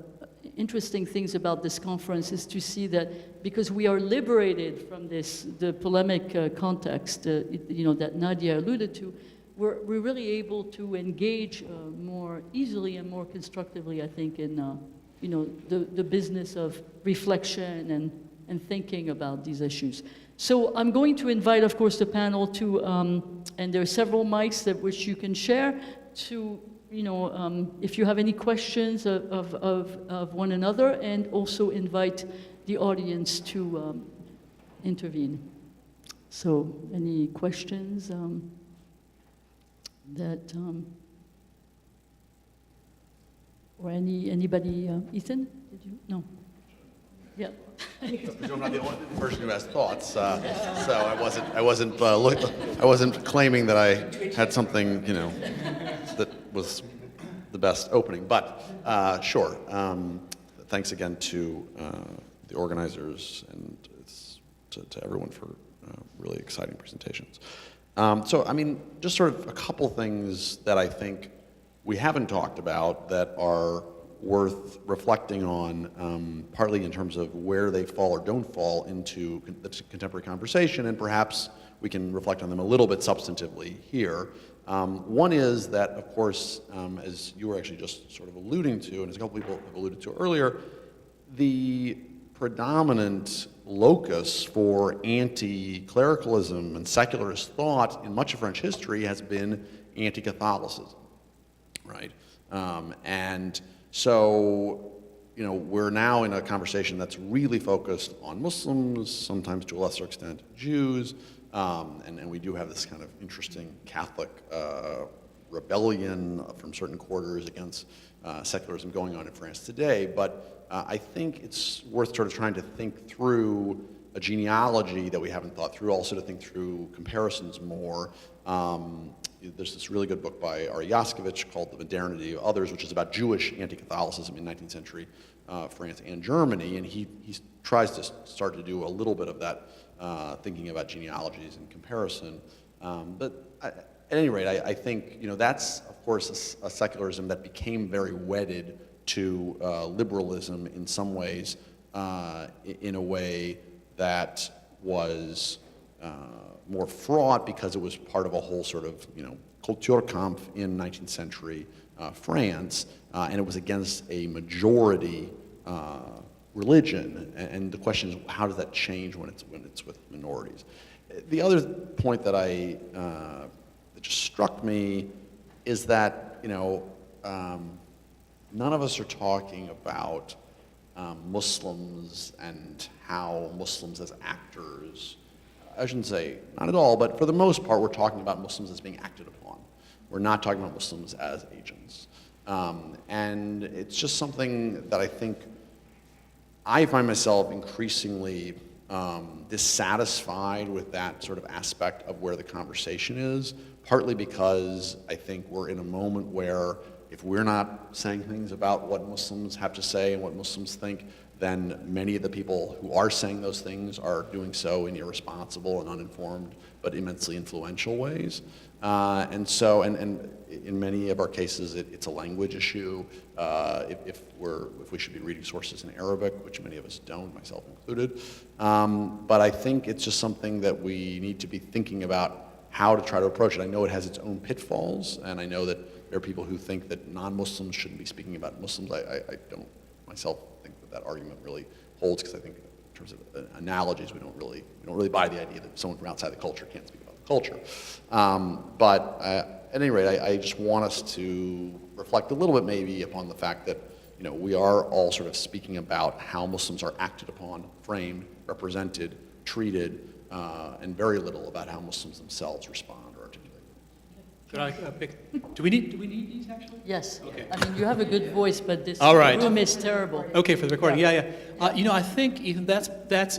interesting things about this conference is to see that because we are liberated from the polemic context, you know, that Nadia alluded to, we're really able to engage more easily and more constructively, I think, in you know, the business of reflection and thinking about these issues. So I'm going to invite, of course, the panel to, and there are several mics which you can share, to, you know, if you have any questions of one another, and also invite the audience to intervene. So any questions or anybody, Ethan, did you? No. Yeah. I'm not the only person who has thoughts, so I wasn't claiming that I had something, you know, that was the best opening. But sure. Thanks again to the organizers and to everyone for really exciting presentations. So I mean, just sort of a couple things that I think we haven't talked about that are worth reflecting on, partly in terms of where they fall or don't fall into the contemporary conversation, and perhaps we can reflect on them a little bit substantively here. One is that, of course, as you were actually just sort of alluding to, and as a couple people have alluded to earlier, the predominant locus for anti-clericalism and secularist thought in much of French history has been anti-Catholicism, right? And so, you know, we're now in a conversation that's really focused on Muslims, sometimes to a lesser extent Jews, and we do have this kind of interesting Catholic rebellion from certain quarters against secularism going on in France today. But I think it's worth sort of trying to think through a genealogy that we haven't thought through, also to think through comparisons more. There's this really good book by Ari Yaskovich called The Modernity of Others, which is about Jewish anti-Catholicism in 19th century France and Germany, and he tries to start to do a little bit of that, thinking about genealogies and comparison. But at any rate, I think, you know, that's, of course, a secularism that became very wedded to liberalism in some ways, in a way that was more fraught because it was part of a whole sort of, you know, Kulturkampf in 19th century France, and it was against a majority religion. And the question is, how does that change when it's with minorities? The other point that that just struck me is that, you know, none of us are talking about Muslims and how Muslims as actors, I shouldn't say not at all, but for the most part, we're talking about Muslims as being acted upon. We're not talking about Muslims as agents. And it's just something that I think I find myself increasingly dissatisfied with that sort of aspect of where the conversation is, partly because I think we're in a moment where if we're not saying things about what Muslims have to say and what Muslims think, then many of the people who are saying those things are doing so in irresponsible and uninformed but immensely influential ways. And so, and in many of our cases, it's a language issue. If we should be reading sources in Arabic, which many of us don't, myself included. But I think it's just something that we need to be thinking about how to try to approach it. I know it has its own pitfalls, and I know that there are people who think that non-Muslims shouldn't be speaking about Muslims. I don't myself think that argument really holds, because I think in terms of analogies, we don't really buy the idea that someone from outside the culture can't speak about the culture. But at any rate, I just want us to reflect a little bit maybe upon the fact that, we are all sort of speaking about how Muslims are acted upon, framed, represented, treated, and very little about how Muslims themselves respond or articulate. Could I pick? Do we need these actually? Yes. Okay. I mean, you have a good voice, but this All right. room is terrible. Okay, for the recording, yeah. I think even that's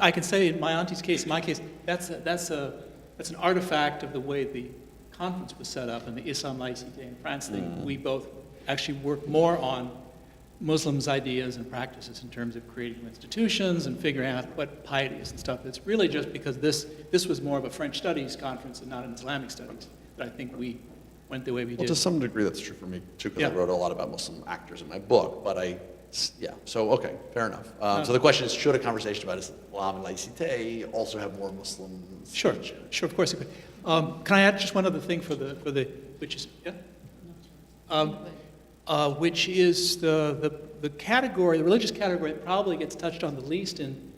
I can say in my auntie's case, in my case, that's an artifact of the way the conference was set up and the Islam Laïcité in France thing. We both actually work more on Muslims' ideas and practices in terms of creating institutions and figuring out what piety is and stuff. It's really just because this was more of a French studies conference and not an Islamic studies that I think we went the way we Well, did. to some degree, that's true for me too, because I Yeah. wrote a lot about Muslim actors in my book. But so okay, fair enough. So the question is, should a conversation about Islam and laïcité also have more Muslim Sure, speech? sure, of course it could. Can I add just one other thing which is the category, the religious category that probably gets touched on the least in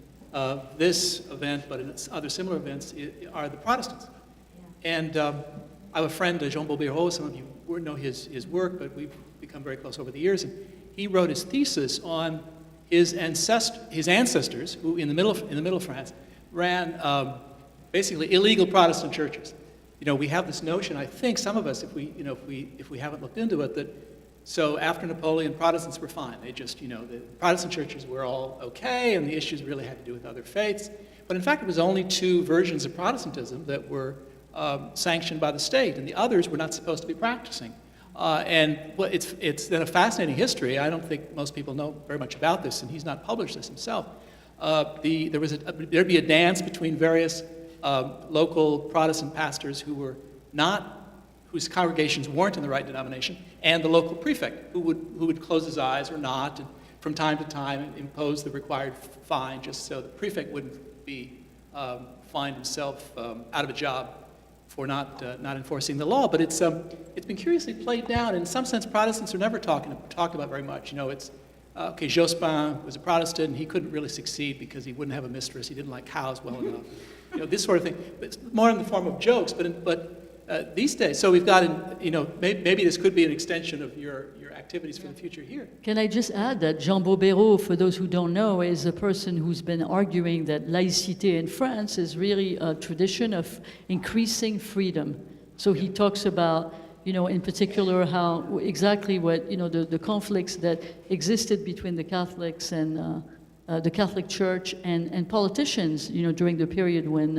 this event, but in other similar events, are the Protestants. And I have a friend, Jean Bobéro, some of you know his work, but we've become very close over the years. And he wrote his thesis on his ancestors, who in the middle of France ran basically illegal Protestant churches. We have this notion, I think some of us, if we haven't looked into it, that so after Napoleon, Protestants were fine. They just, the Protestant churches were all okay, and the issues really had to do with other faiths. But in fact, it was only 2 versions of Protestantism that were sanctioned by the state, and the others were not supposed to be practicing. It's then a fascinating history. I don't think most people know very much about this, and he's not published this himself. There'd be a dance between various local Protestant pastors whose congregations weren't in the right denomination, and the local prefect, who would close his eyes or not, and from time to time impose the required fine, just so the prefect wouldn't be find himself out of a job for not enforcing the law. But it's been curiously played down. In some sense, Protestants are never talked about very much. Jospin was a Protestant, and he couldn't really succeed because he wouldn't have a mistress. He didn't like cows well enough. This sort of thing. But it's more in the form of jokes. But these days, so we've got, maybe this could be an extension of your activities for the future here. Can I just add that Jean Bobéro, for those who don't know, is a person who's been arguing that laïcité in France is really a tradition of increasing freedom. So he talks about, in particular, how exactly what, the conflicts that existed between the Catholics and the Catholic Church and politicians, during the period when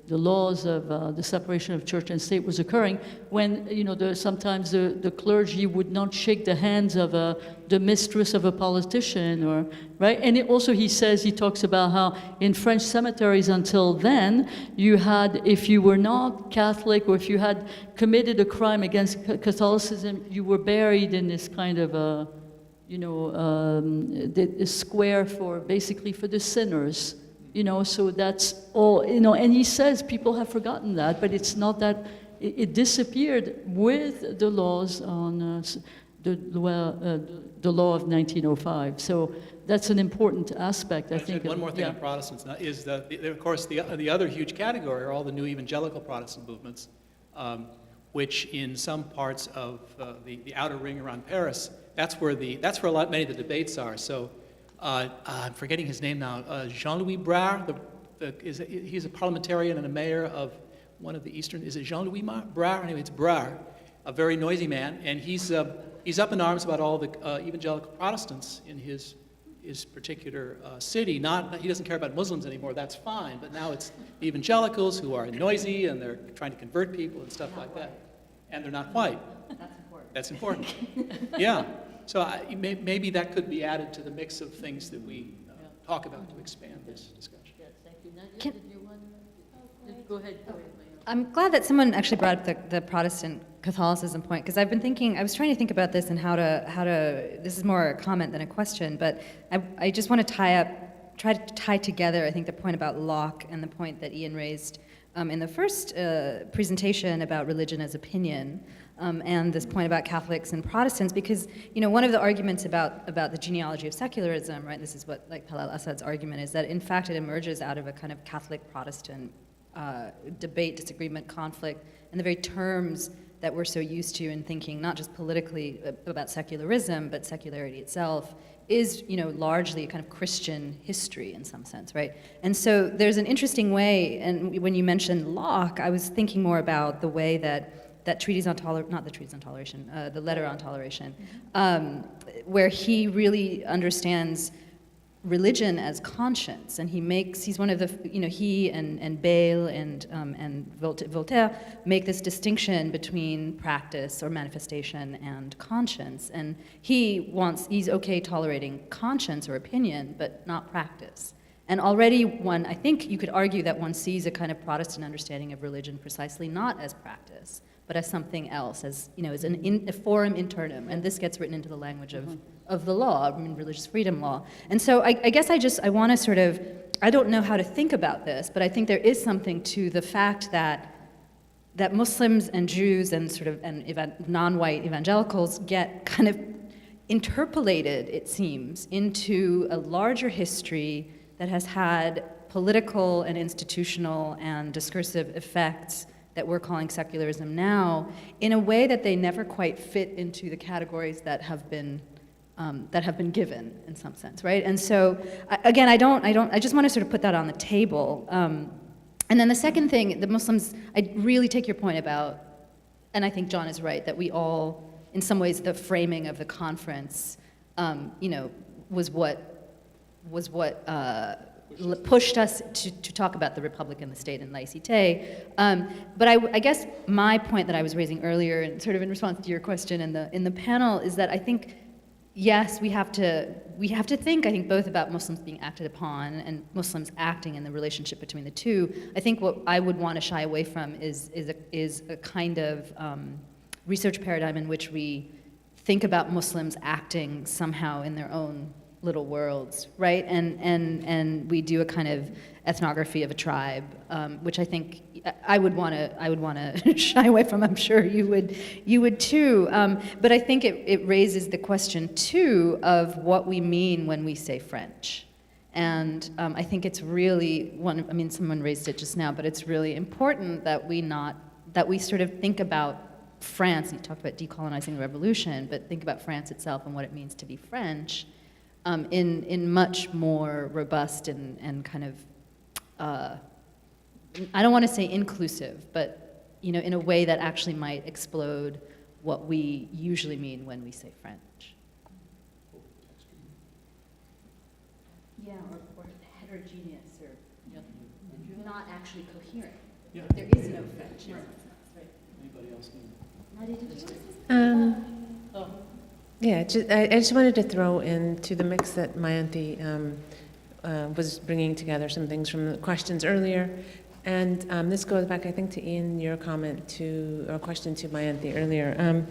the laws of the separation of church and state was occurring, when sometimes the clergy would not shake the hands of the mistress of a politician, right? And he talks about how in French cemeteries until then, you had, if you were not Catholic or if you had committed a crime against Catholicism, you were buried in this kind of the square for the sinners. So that's all, and he says people have forgotten that, but it's not that, it disappeared with the laws on the law of 1905. So that's an important aspect, I think. One more thing on Protestants is that, of course, the other huge category are all the new evangelical Protestant movements, which in some parts of the outer ring around Paris, that's where many of the debates are. So. I'm forgetting his name now. Jean-Louis Brard, he's a parliamentarian and a mayor of one of the eastern. Is it Jean-Louis Brard? Anyway, it's Brard, a very noisy man, and he's up in arms about all the evangelical Protestants in his particular city. He doesn't care about Muslims anymore. That's fine, but now it's the evangelicals who are noisy and they're trying to convert people and stuff like that, and they're not white. That's important. Yeah. So maybe that could be added to the mix of things that we talk about to expand this discussion. Yes, thank you. Nadia, did you want to? Go ahead. I'm glad that someone actually brought up the Protestant Catholicism point, because I've been thinking, I was trying to think about this and how to, this is more a comment than a question, but I just want to try to tie together, I think, the point about Locke and the point that Ian raised in the first presentation about religion as opinion. And this point about Catholics and Protestants, because one of the arguments about the genealogy of secularism, right? This is what Tal al-Assad's argument is, that in fact it emerges out of a kind of Catholic-Protestant debate, disagreement, conflict, and the very terms that we're so used to in thinking not just politically about secularism, but secularity itself is, largely a kind of Christian history in some sense, right? And so there's an interesting way, and when you mentioned Locke, I was thinking more about the way that treatise on not the treatise on toleration, the letter on toleration, where he really understands religion as conscience, and he's one of the, he and Bayle and Voltaire make this distinction between practice or manifestation and conscience, and he's okay tolerating conscience or opinion, but not practice. And already I think you could argue that one sees a kind of Protestant understanding of religion precisely not as practice, but as something else, as a forum internum, and this gets written into the language of the law, religious freedom law. And so I guess I want to sort of, I don't know how to think about this, but I think there is something to the fact that Muslims and Jews and non-white evangelicals get kind of interpolated, it seems, into a larger history that has had political and institutional and discursive effects that we're calling secularism now, in a way that they never quite fit into the categories that have been given in some sense, right? And so, again, I just want to sort of put that on the table. And then the second thing, the Muslims, I really take your point about, and I think John is right, that we all, in some ways, the framing of the conference, was what pushed us to talk about the Republic and the State and laïcité. But I guess my point that I was raising earlier, and sort of in response to your question in the panel, is that I think, yes, we have to think, I think, both about Muslims being acted upon and Muslims acting in the relationship between the two. I think what I would want to shy away from is a kind of research paradigm in which we think about Muslims acting somehow in their own little worlds, right? And we do a kind of ethnography of a tribe, which I think I would want to shy away from. I'm sure you would too. But I think it raises the question too of what we mean when we say French. And I think it's really someone raised it just now, but it's really important that we sort of think about France. You talked about decolonizing the revolution, but think about France itself and what it means to be French. In much more robust and kind of, I don't want to say inclusive, but in a way that actually might explode what we usually mean when we say French. Yeah, or heterogeneous, or not actually coherent. Yeah. There is no French. Right. Anybody else? Nadia, did you want to say Yeah, I just wanted to throw into the mix that Mayanti was bringing together some things from the questions earlier. And this goes back, I think, to Ian, your comment or question to Mayanti earlier. And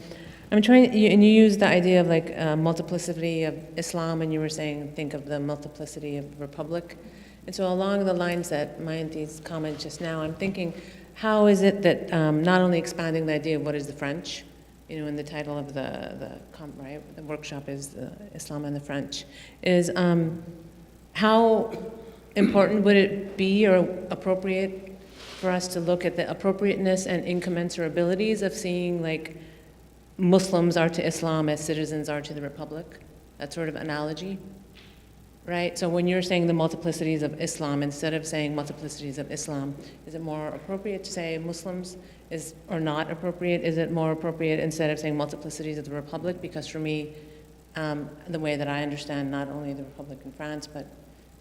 you used the idea of like multiplicity of Islam, and you were saying, think of the multiplicity of Republic. And so along the lines that Mayanti's comment just now, I'm thinking, how is it that not only expanding the idea of what is the French, in the title of the workshop is Islam and the French, is how important would it be or appropriate for us to look at the appropriateness and incommensurabilities of seeing like Muslims are to Islam as citizens are to the Republic, that sort of analogy, right? So when you're saying the multiplicities of Islam, instead of saying multiplicities of Islam, is it more appropriate to say Muslims or not appropriate? Is it more appropriate instead of saying multiplicities of the Republic? Because for me, the way that I understand not only the Republic in France, but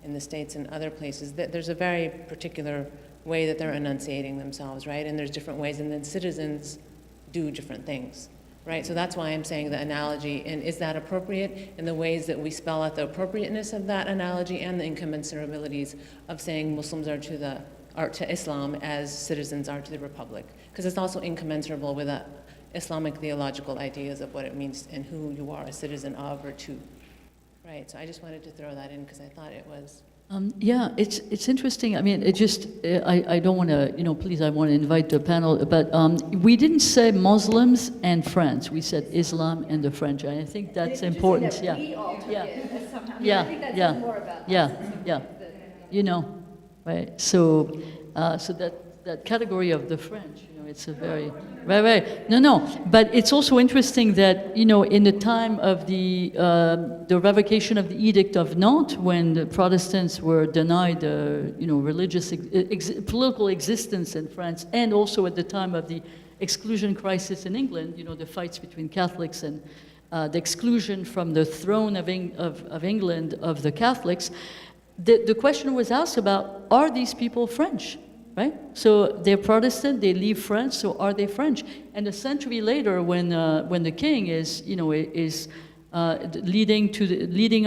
in the States and other places, there's a very particular way that they're enunciating themselves, right? And there's different ways, and then citizens do different things, right? So that's why I'm saying the analogy, and is that appropriate in the ways that we spell out the appropriateness of that analogy and the incommensurabilities of saying Muslims are to Islam as citizens are to the Republic? Because it's also incommensurable with Islamic theological ideas of what it means and who you are a citizen of or to, right? So I just wanted to throw that in because I thought it was. Yeah, it's interesting. I mean, I don't want to, please, I want to invite the panel, but we didn't say Muslims and France. We said Islam and the French. And I think that's important. Yeah. Right. So that category of the French, it's a very, no. But it's also interesting that, in the time of the revocation of the Edict of Nantes, when the Protestants were denied, religious, political existence in France, and also at the time of the exclusion crisis in England, the fights between Catholics and the exclusion from the throne of England of the Catholics, the question was asked about, are these people French? Right? So they're Protestant, they leave France, so are they French? And a century later, when the king is leading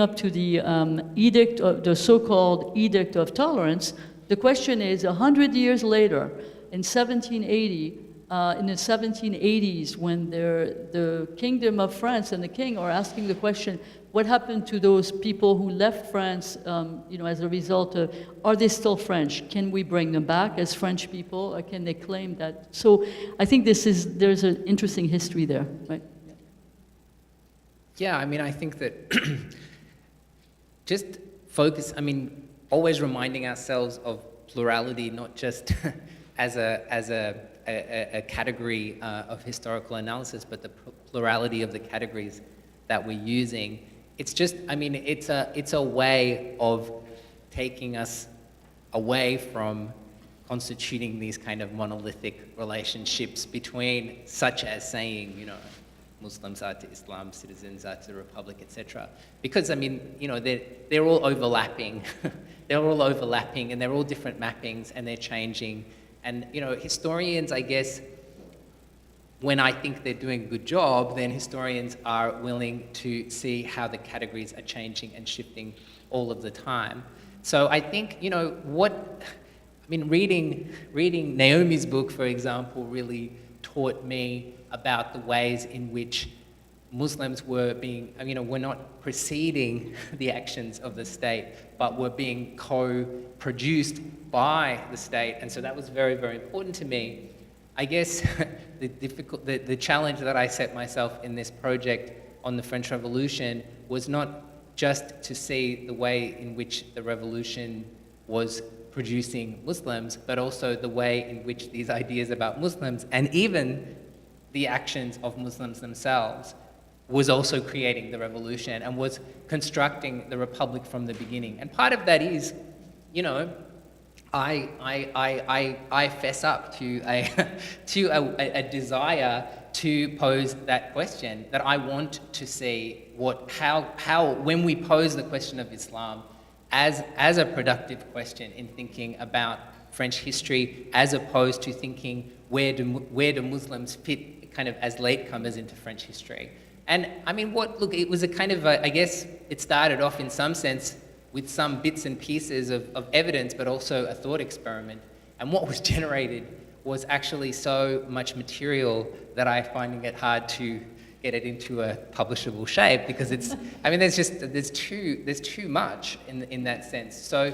up to the edict of the so-called Edict of Tolerance, the question is 100 years later, in 1780, in the 1780s, when the Kingdom of France and the king are asking the question, what happened to those people who left France, as a result of, are they still French? Can we bring them back as French people, or can they claim that? So I think there's an interesting history there, right? Yeah, I think that just focus, always reminding ourselves of plurality, not just as a category of historical analysis, but the plurality of the categories that we're using. It's just, it's a way of taking us away from constituting these kind of monolithic relationships between, such as saying, Muslims are to Islam, citizens are to the Republic, etc. Because, they're all overlapping. They're all overlapping, and they're all different mappings, and they're changing. And, historians, I guess, when I think they're doing a good job, then historians are willing to see how the categories are changing and shifting all of the time. So I think, reading Naomi's book, for example, really taught me about the ways in which Muslims were being, were not preceding the actions of the state, but were being co-produced by the state. And so that was very, very important to me. I guess the challenge that I set myself in this project on the French Revolution was not just to see the way in which the revolution was producing Muslims, but also the way in which these ideas about Muslims and even the actions of Muslims themselves was also creating the revolution and was constructing the republic from the beginning. And part of that is, I fess up to a desire to pose that question, that I want to see how when we pose the question of Islam as a productive question in thinking about French history, as opposed to thinking where do Muslims fit kind of as latecomers into French history. And it was a kind of I guess it started off in some sense with some bits and pieces of evidence, but also a thought experiment. And what was generated was actually so much material that I'm finding it hard to get it into a publishable shape, because it's, there's too much in that sense. So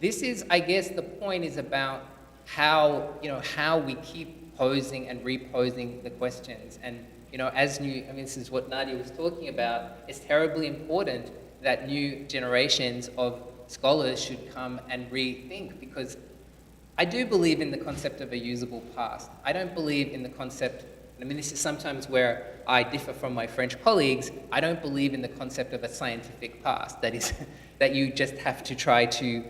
this is, I guess the point is about how we keep posing and reposing the questions. And, this is what Nadia was talking about. It's terribly important that new generations of scholars should come and rethink, because I do believe in the concept of a usable past. I don't believe in the concept, this is sometimes where I differ from my French colleagues, I don't believe in the concept of a scientific past, that is, that you just have to try to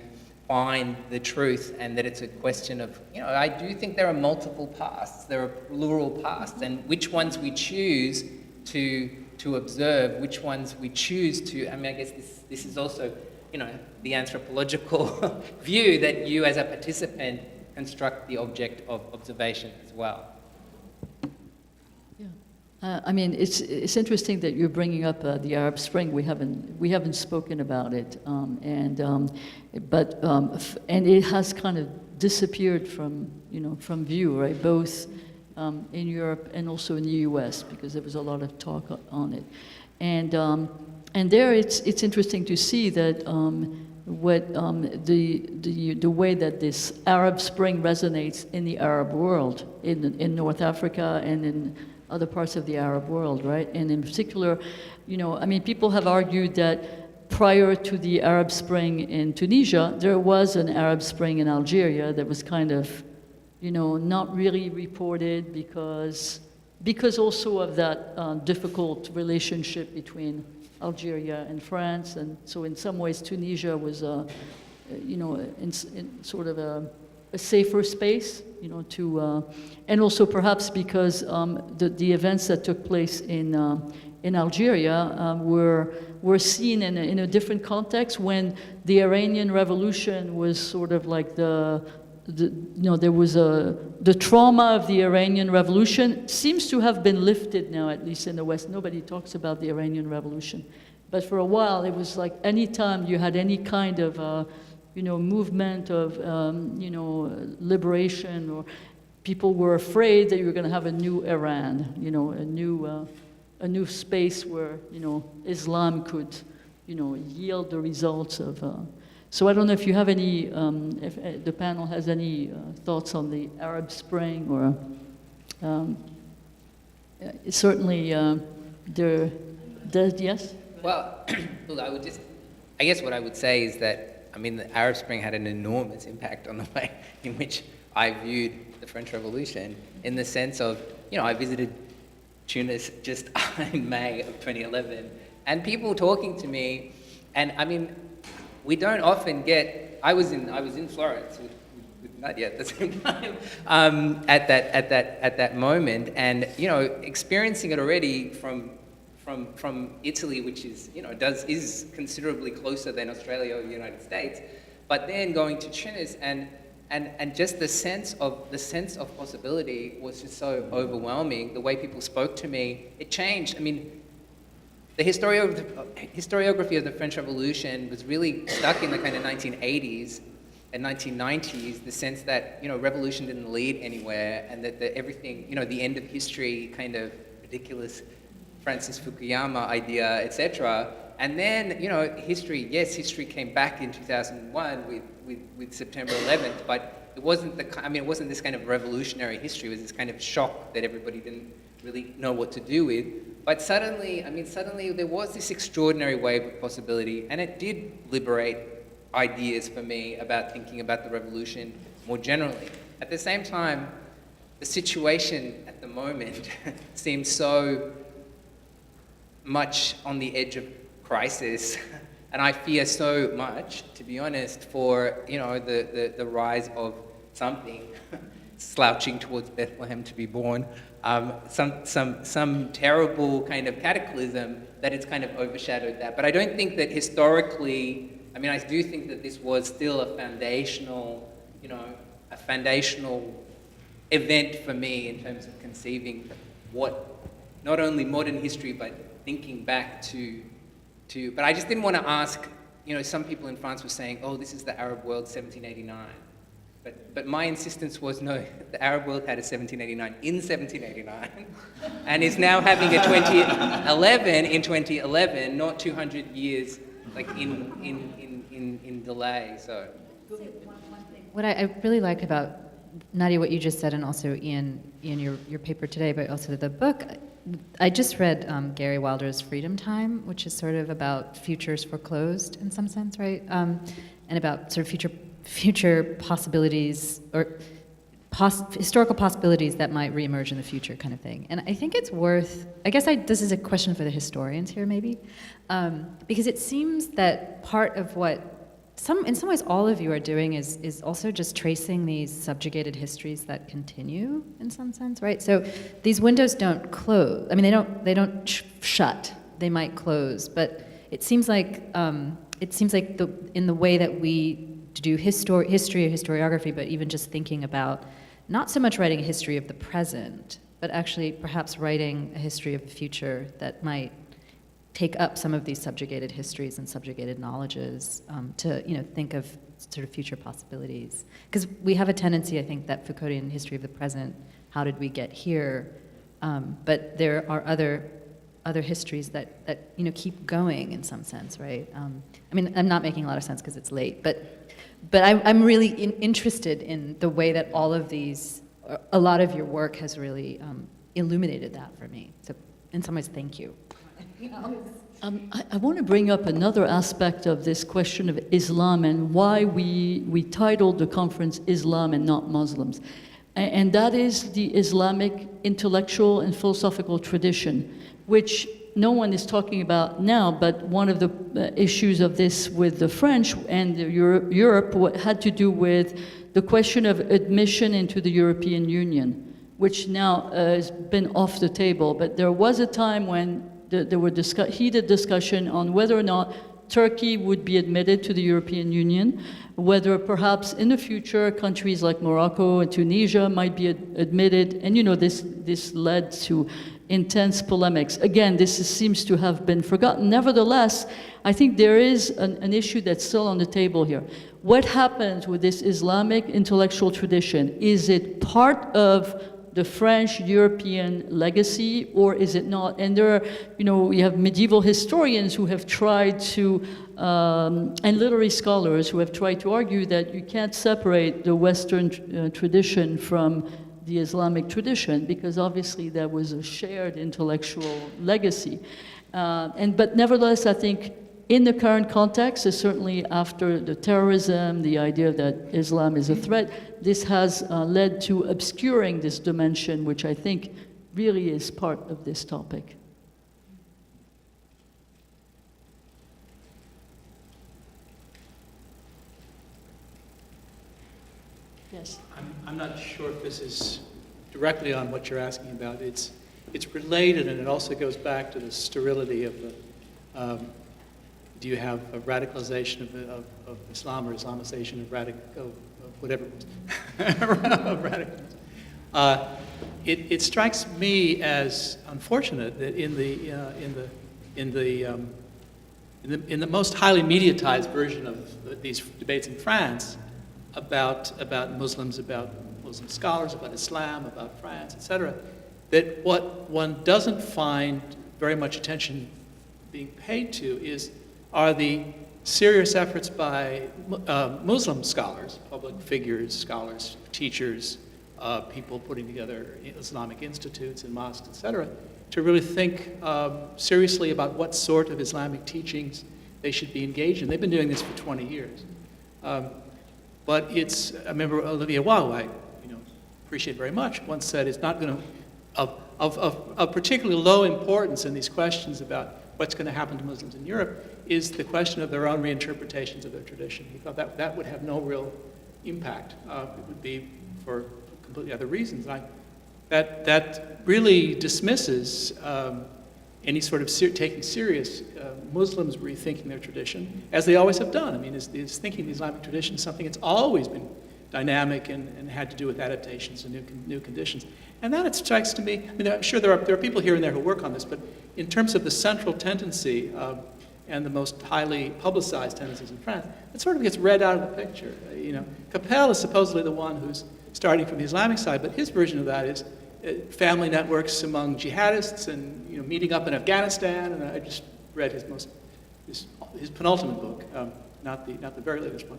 find the truth, and that it's a question of, I do think there are multiple pasts, there are plural pasts, and which ones we choose to observe, which ones we choose to, I guess this is also, the anthropological view that you as a participant construct the object of observation as well. Yeah, it's interesting that you're bringing up the Arab Spring. We haven't spoken about it, and it has kind of disappeared from view, right? Both in Europe and also in the U.S., because there was a lot of talk on it, and there it's interesting to see that the way that this Arab Spring resonates in the Arab world, in North Africa and in other parts of the Arab world, right? And in particular, people have argued that prior to the Arab Spring in Tunisia, there was an Arab Spring in Algeria that was kind of, not really reported because also of that difficult relationship between Algeria and France, and so in some ways Tunisia was, in sort of a safer space, and also perhaps because the events that took place in Algeria were seen in a different context when the Iranian Revolution was sort of like there was the trauma of the Iranian Revolution seems to have been lifted now, at least in the West. Nobody talks about the Iranian Revolution. But for a while, it was like any time you had any kind of, movement of, liberation, or people were afraid that you were going to have a new Iran, a new space where, Islam could, yield the results of. So I don't know if you have any, if the panel has any thoughts on the Arab Spring, or certainly yes? Well, look, I guess what I would say is that, the Arab Spring had an enormous impact on the way in which I viewed the French Revolution, in the sense of, I visited Tunis just in May of 2011, and people talking to me, and we don't often get. I was in Florence with Nadia at the same time at that moment, and experiencing it already from Italy, which is is considerably closer than Australia or the United States, but then going to Tunis and just the sense of possibility was just so overwhelming. The way people spoke to me, it changed. The historiography of the French Revolution was really stuck in the kind of 1980s and 1990s, the sense that, revolution didn't lead anywhere, and that everything, the end of history, kind of ridiculous Francis Fukuyama idea, etc. And then, history came back in 2001 with September 11th, but it wasn't it wasn't this kind of revolutionary history. It was this kind of shock that everybody didn't really know what to do with. But suddenly there was this extraordinary wave of possibility, and it did liberate ideas for me about thinking about the revolution more generally. At the same time, the situation at the moment seems so much on the edge of crisis, and I fear so much, to be honest, for the rise of something slouching towards Bethlehem to be born, some terrible kind of cataclysm that it's kind of overshadowed that. But I don't think that historically, I do think that this was still a foundational event for me in terms of conceiving what, not only modern history, but thinking back to, but I just didn't want to ask, some people in France were saying, oh, this is the Arab world 1789. But my insistence was, no, the Arab world had a 1789 in 1789, and is now having a 2011, not 200 years, like in delay, so. What I really like about, Nadia, what you just said, and also Ian, your paper today, but also the book, I just read Gary Wilder's Freedom Time, which is sort of about futures foreclosed in some sense, right? And about sort of future possibilities, or historical possibilities that might reemerge in the future, kind of thing. And I think it's worth, this is a question for the historians here, maybe, because it seems that part of what in some ways all of you are doing is also just tracing these subjugated histories that continue in some sense, right? So these windows don't close. They don't shut. They might close, but it seems like in the way that we do history or historiography, but even just thinking about not so much writing a history of the present, but actually perhaps writing a history of the future that might take up some of these subjugated histories and subjugated knowledges to think of sort of future possibilities. Because we have a tendency, I think, that Foucauldian history of the present, how did we get here? But there are other histories that keep going in some sense, right? I'm not making a lot of sense because it's late, but I'm really interested in the way that all of these, a lot of your work has really illuminated that for me. So in some ways, thank you. I want to bring up another aspect of this question of Islam and why we titled the conference Islam and not Muslims. and that is the Islamic intellectual and philosophical tradition, which no one is talking about now, but one of the issues of this with the French and Europe had to do with the question of admission into the European Union, which now has been off the table. But there was a time when there were heated discussion on whether or not Turkey would be admitted to the European Union, whether perhaps in the future countries like Morocco and Tunisia might be admitted, and this led to intense polemics. Again, seems to have been forgotten. Nevertheless, I think there is an issue that's still on the table here. What happens with this Islamic intellectual tradition? Is it part of the French European legacy, or is it not? And there are, we have medieval historians who have tried to, and literary scholars who have tried to argue that you can't separate the Western tradition from the Islamic tradition, because obviously there was a shared intellectual legacy. But nevertheless, I think in the current context, certainly after the terrorism, the idea that Islam is a threat, this has led to obscuring this dimension, which I think really is part of this topic. Yes. I'm not sure if this is directly on what you're asking about. It's related, and it also goes back to the sterility of the. Do you have a radicalization of Islam or Islamization of whatever it was? Of radicalism. It strikes me as unfortunate that in the most highly mediatized version of these debates in France about Muslims, about Muslim scholars, about Islam, about France, etc., that what one doesn't find very much attention being paid to are the serious efforts by Muslim scholars, public figures, scholars, teachers, people putting together Islamic institutes and mosques, etc., to really think seriously about what sort of Islamic teachings they should be engaged in. They've been doing this for 20 years. But I remember Olivier Waugh, I appreciate very much, once said it's not going to, of particularly low importance in these questions about what's going to happen to Muslims in Europe is the question of their own reinterpretations of their tradition. He thought that would have no real impact. It would be for completely other reasons. That really dismisses any sort of taking serious Muslims rethinking their tradition, as they always have done. I mean, is thinking the Islamic tradition is something that's always been dynamic and had to do with adaptations and new conditions. And that, it strikes to me, I mean, I'm sure there are people here and there who work on this, but in terms of the central tendency and the most highly publicized tendencies in France, it sort of gets read out of the picture. Capel is supposedly the one who's starting from the Islamic side, but his version of that is family networks among jihadists and meeting up in Afghanistan. And I just read his penultimate book, not the very latest one.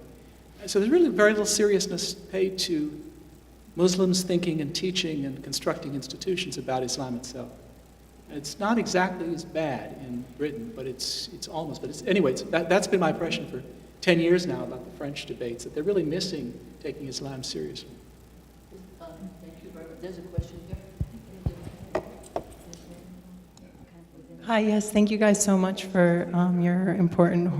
So there's really very little seriousness paid to Muslims thinking and teaching and constructing institutions about Islam itself. It's not exactly as bad in Britain, but it's almost. But that's been my impression for 10 years now about the French debates, that they're really missing taking Islam seriously. Thank you very much. There's a question here. Hi, yes, thank you guys so much for your important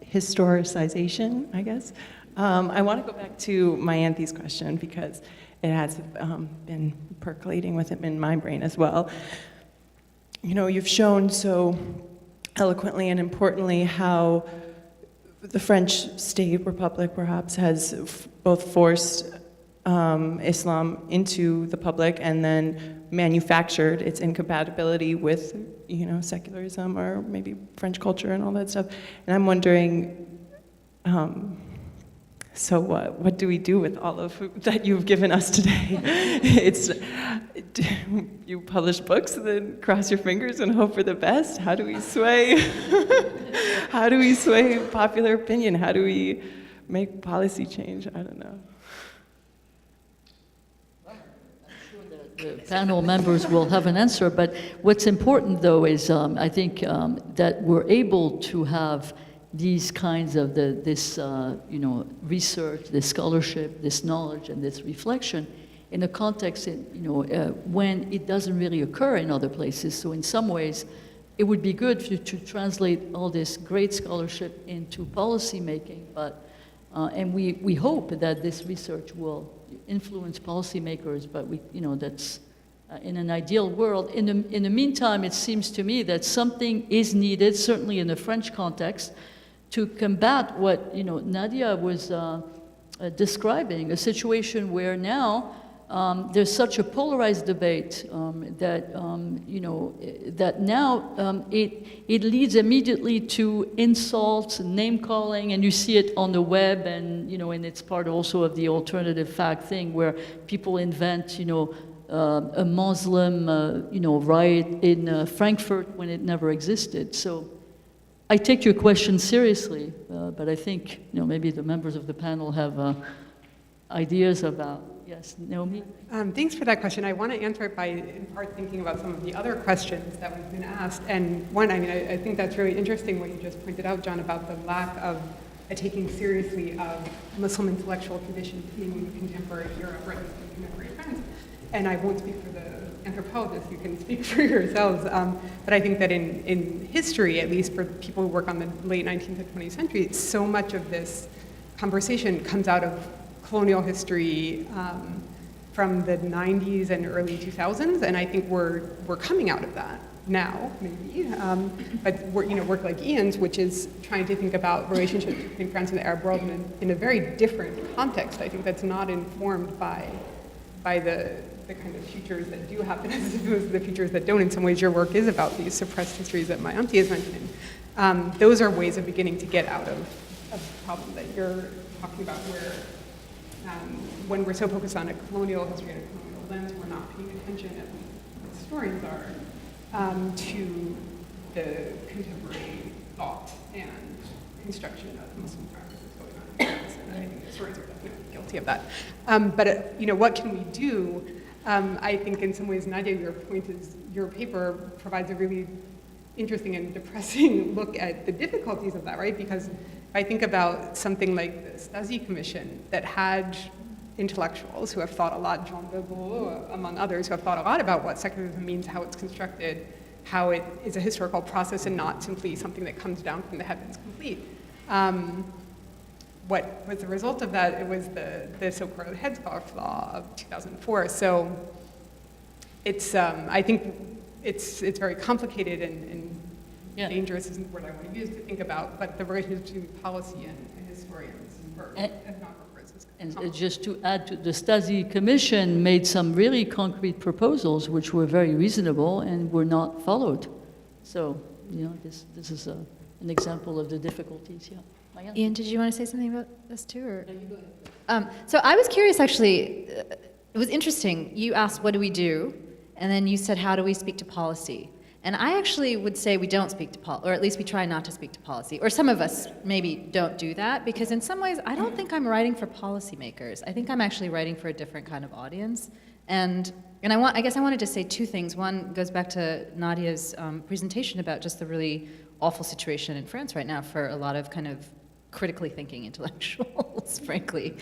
historicization, I guess. I want to go back to my auntie's question because it has been percolating in my brain as well. You've shown so eloquently and importantly how the French state republic perhaps has both forced Islam into the public and then manufactured its incompatibility with, secularism or maybe French culture and all that stuff. And I'm wondering, so what do we do with all of that you've given us today? You publish books and then cross your fingers and hope for the best? How do we sway? How do we sway popular opinion? How do we make policy change? I don't know. The panel members will have an answer, but what's important, though, is I think that we're able to have these kinds of this research, this scholarship, this knowledge, and this reflection in a context when it doesn't really occur in other places. So in some ways, it would be good to translate all this great scholarship into policy making, but and we hope that this research will influence policymakers, but that's in an ideal world. In the meantime, it seems to me that something is needed, certainly in the French context, to combat what Nadia was describing, a situation where now there's such a polarized debate that now it leads immediately to insults and name calling, and you see it on the web, and and it's part also of the alternative fact thing where people invent a Muslim riot in Frankfurt when it never existed. So I take your question seriously, but I think maybe the members of the panel have ideas about. Yes, Naomi? Thanks for that question. I want to answer it by, in part, thinking about some of the other questions that we've been asked. And one, I think that's really interesting what you just pointed out, John, about the lack of a taking seriously of Muslim intellectual tradition in contemporary Europe, or at least in contemporary France. And I won't speak for the anthropologists, you can speak for yourselves. But I think that in history, at least for people who work on the late 19th and 20th century, so much of this conversation comes out of colonial history from the 90s and early 2000s, and I think we're coming out of that now, maybe. But work like Ian's, which is trying to think about relationships between France and the Arab world in a very different context. I think that's not informed by the kind of futures that do happen as opposed to the futures that don't. In some ways, your work is about these suppressed histories that my auntie is mentioning. Those are ways of beginning to get out of the problem that you're talking about, where when we're so focused on a colonial history and a colonial lens, we're not paying attention, at least historians are, to the contemporary thought and construction of Muslim practices going on in France. And I think historians are definitely guilty of that. But what can we do? I think in some ways, Nadia, your point is your paper provides a really interesting and depressing look at the difficulties of that, right? Because I think about something like the Stasi Commission that had intellectuals who have thought a lot, Jean Debout, among others, who have thought a lot about what secularism means, how it's constructed, how it is a historical process and not simply something that comes down from the heavens complete. What was the result of that? It was the so-called Headscarf Law of 2004. So it's, I think it's very complicated and dangerous isn't the word I want to use to think about, but the relationship between policy and historians or ethnographers is and just to add to the Stasi Commission made some really concrete proposals which were very reasonable and were not followed. So, this is an example of the difficulties, Maya? Ian, did you want to say something about this too? Or? So I was curious, actually. It was interesting. You asked, what do we do? And then you said, how do we speak to policy? And I actually would say we don't speak to policy, or at least we try not to speak to policy. Or some of us maybe don't do that, because in some ways, I don't think I'm writing for policymakers. I think I'm actually writing for a different kind of audience. And I guess I wanted to say two things. One goes back to Nadia's presentation about just the really awful situation in France right now for a lot of kind of critically thinking intellectuals, frankly.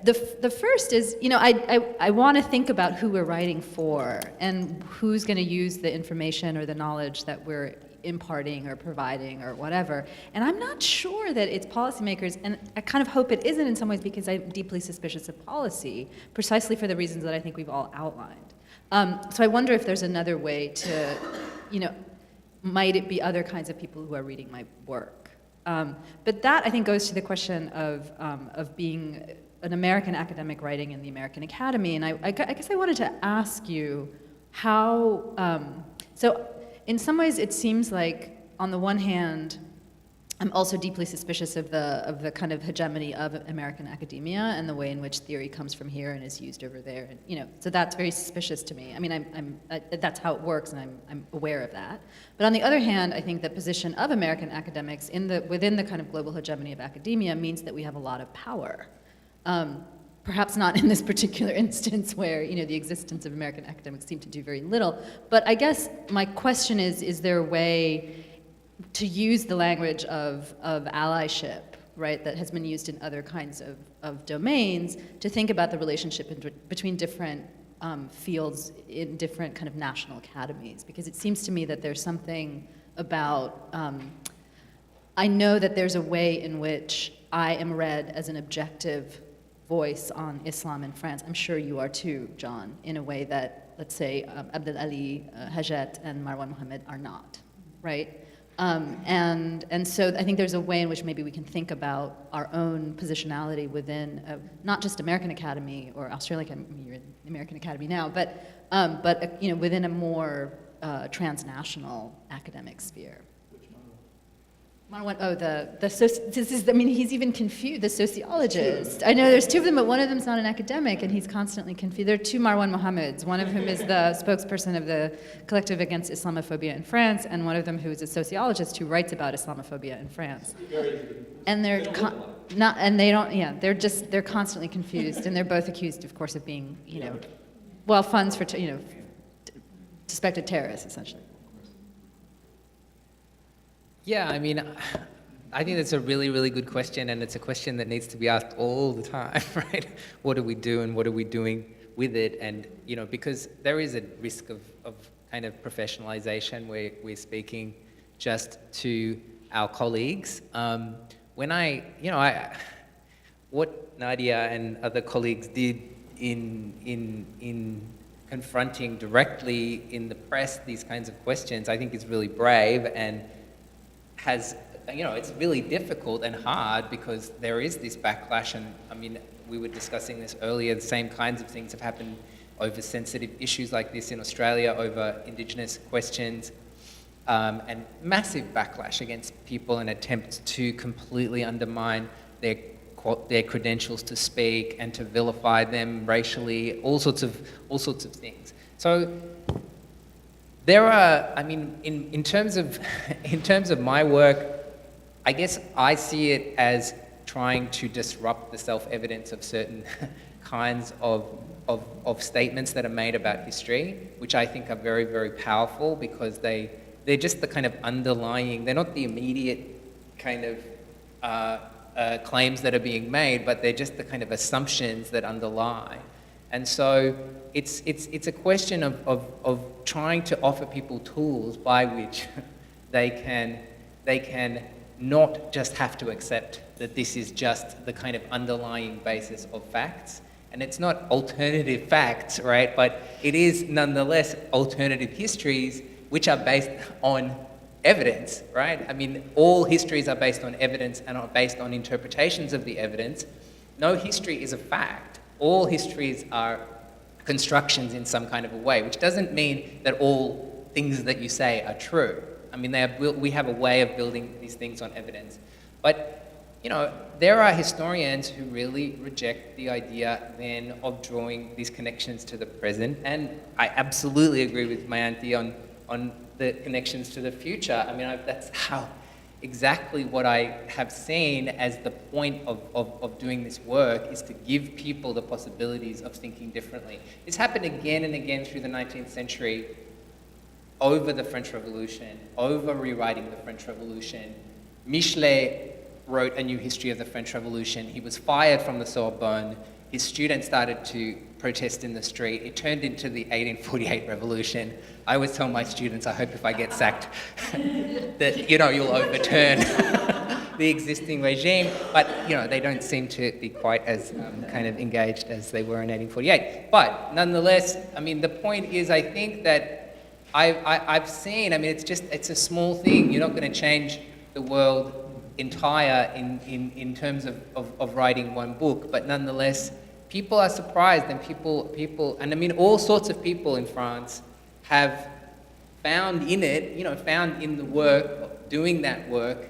The first is, I want to think about who we're writing for and who's going to use the information or the knowledge that we're imparting or providing or whatever. And I'm not sure that it's policymakers, and I kind of hope it isn't in some ways because I'm deeply suspicious of policy, precisely for the reasons that I think we've all outlined. So I wonder if there's another way to, might it be other kinds of people who are reading my work? But that, I think, goes to the question of being an American academic writing in the American Academy. And I guess I wanted to ask you how, so in some ways it seems like, on the one hand, I'm also deeply suspicious of the kind of hegemony of American academia and the way in which theory comes from here and is used over there. And, so that's very suspicious to me. I mean, that's how it works, and I'm aware of that. But on the other hand, I think the position of American academics within the kind of global hegemony of academia means that we have a lot of power. Perhaps not in this particular instance where, the existence of American academics seem to do very little. But I guess my question is there a way, to use the language of allyship, right, that has been used in other kinds of domains, to think about the relationship between different fields in different kind of national academies. Because it seems to me that there's something about, I know that there's a way in which I am read as an objective voice on Islam in France. I'm sure you are too, John, in a way that, let's say, Abdel Ali Hajat and Marwan Mohammed are not, right? And so I think there's a way in which maybe we can think about our own positionality within not just American Academy or Australian Academy, I mean, you're in the American Academy now, but you know, within a more transnational academic sphere. Oh, this is, I mean, he's even confused, the sociologist. I know there's two of them, but one of them's not an academic, and he's constantly confused. There are two Marwan Mohammeds, one of whom is the spokesperson of the Collective Against Islamophobia in France, and one of them who is a sociologist who writes about Islamophobia in France. And they're they're constantly confused, and they're both accused, of course, of being, you know, well, funds for, you know, suspected terrorists, essentially. Yeah, I mean, I think that's a really, really good question, and it's a question that needs to be asked all the time, right? What do we do, and what are we doing with it? And, you know, because there is a risk of kind of professionalization where we're speaking just to our colleagues. What Nadia and other colleagues did in confronting directly in the press these kinds of questions, I think is really brave, and has, you know, it's really difficult and hard because there is this backlash. And I mean, we were discussing this earlier, the same kinds of things have happened over sensitive issues like this in Australia, over Indigenous questions, and massive backlash against people and attempts to completely undermine their credentials to speak and to vilify them racially, all sorts of things. So there are, I mean, in terms of my work, I guess I see it as trying to disrupt the self-evidence of certain kinds of statements that are made about history, which I think are very, very powerful because they're just the kind of underlying, they're not the immediate kind of claims that are being made, but they're just the kind of assumptions that underlie. And so it's a question of trying to offer people tools by which they can not just have to accept that this is just the kind of underlying basis of facts. And it's not alternative facts, right? But it is nonetheless alternative histories which are based on evidence, right? I mean, all histories are based on evidence and are based on interpretations of the evidence. No history is a fact. All histories are constructions in some kind of a way, which doesn't mean that all things that you say are true. I mean, we have a way of building these things on evidence. But, you know, there are historians who really reject the idea then of drawing these connections to the present. And I absolutely agree with Mayanti on the connections to the future. I mean, that's exactly what I have seen as the point of doing this work, is to give people the possibilities of thinking differently. This happened again and again through the 19th century, over the French Revolution, over rewriting the French Revolution. Michelet wrote a new history of the French Revolution. He was fired from the Sorbonne. His students started to protest in the street. It turned into the 1848 revolution. I always tell my students, I hope if I get sacked that, you know, you'll overturn the existing regime. But, you know, they don't seem to be quite as kind of engaged as they were in 1848. But nonetheless, I mean, the point is, I think that I've seen, I mean, it's a small thing. You're not going to change the world entire in terms of writing one book, but nonetheless, people are surprised, and people, and I mean, all sorts of people in France have found in it, you know, found in the work, doing that work,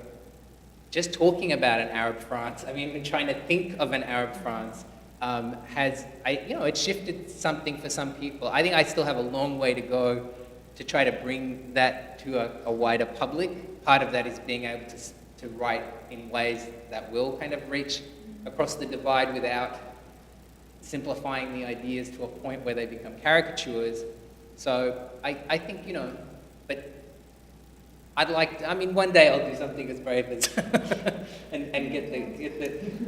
just talking about an Arab France, I mean, even trying to think of an Arab France, it shifted something for some people. I think I still have a long way to go to try to bring that to a wider public. Part of that is being able to write in ways that will kind of reach across the divide without simplifying the ideas to a point where they become caricatures. So I think, you know, but I'd like to, I mean, one day I'll do something as brave as and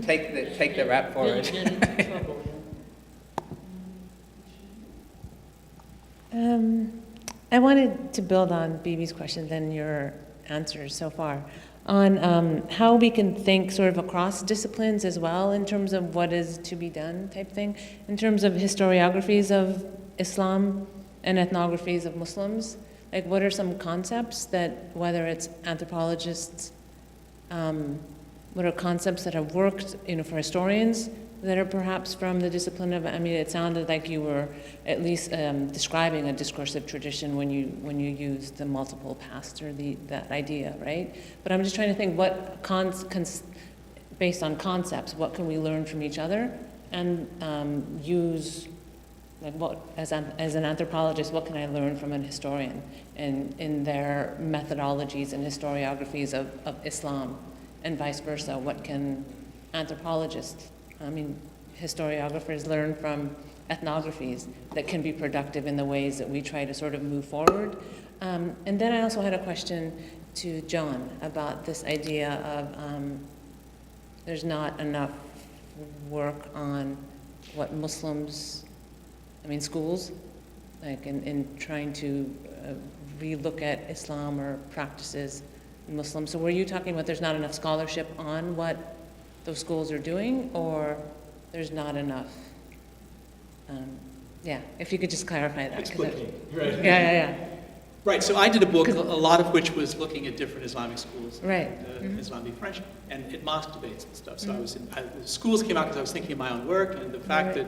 take the rap for it. Get into trouble, yeah. I wanted to build on Bibi's questions and your answers so far on how we can think sort of across disciplines as well in terms of what is to be done type thing, in terms of historiographies of Islam and ethnographies of Muslims. Like, what are some concepts that, whether it's anthropologists, what are concepts that have worked, for historians that are perhaps from the discipline of, I mean, it sounded like you were at least describing a discursive tradition when you used the multiple past or that idea, right? But I'm just trying to think what based on concepts, what can we learn from each other and use, like what, as an anthropologist, what can I learn from an historian in their methodologies and historiographies of Islam and vice versa? What can anthropologists, historiographers learn from ethnographies that can be productive in the ways that we try to sort of move forward? And then I also had a question to John about this idea of there's not enough work on what Muslims, schools, like in trying to relook at Islam or practices in Muslims. So were you talking about there's not enough scholarship on what those schools are doing, or there's not enough? If you could just clarify that. Explain. Right. Yeah. Right, so I did a book, a lot of which was looking at different Islamic schools. Right. And, Islamic French, and at mosque debates and stuff. So the schools came out because I was thinking of my own work, and the fact that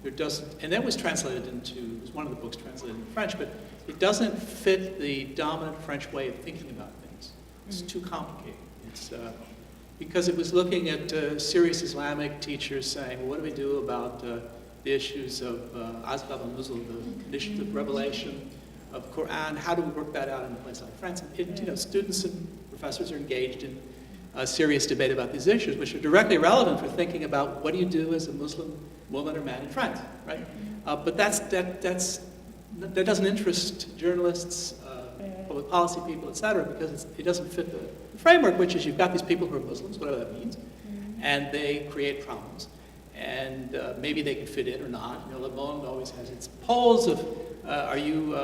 there doesn't, and that was translated into, it was one of the books translated into French, but it doesn't fit the dominant French way of thinking about things. It's too complicated. It's because it was looking at serious Islamic teachers saying, well, what do we do about the issues of Asbab al-Nuzul, the conditions of revelation, of Quran? How do we work that out in a place like France? And students and professors are engaged in a serious debate about these issues, which are directly relevant for thinking about what do you do as a Muslim woman or man in France, right? But that doesn't interest journalists, public policy people, et cetera, because it doesn't fit the framework, which is you've got these people who are Muslims, whatever that means, and they create problems. And maybe they can fit in or not. Le Monde always has its polls of are you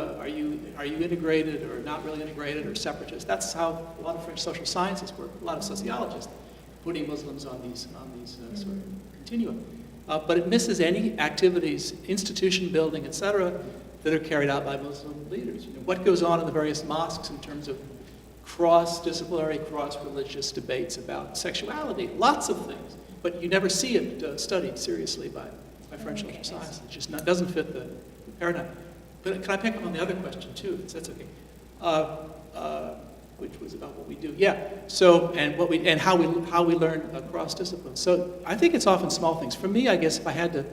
integrated or not really integrated or separatist. That's how a lot of French social sciences work. A lot of sociologists putting Muslims on these sort of continuum. But it misses any activities, institution building, et cetera, that are carried out by Muslim leaders. What goes on in the various mosques in terms of cross-disciplinary, cross-religious debates about sexuality, lots of things. But you never see it studied seriously by French social science. It just doesn't fit the paradigm. But can I pick up on the other question too? If that's okay. Which was about what we do. Yeah. So and how we learn across disciplines. So I think it's often small things. For me, I guess if I had to,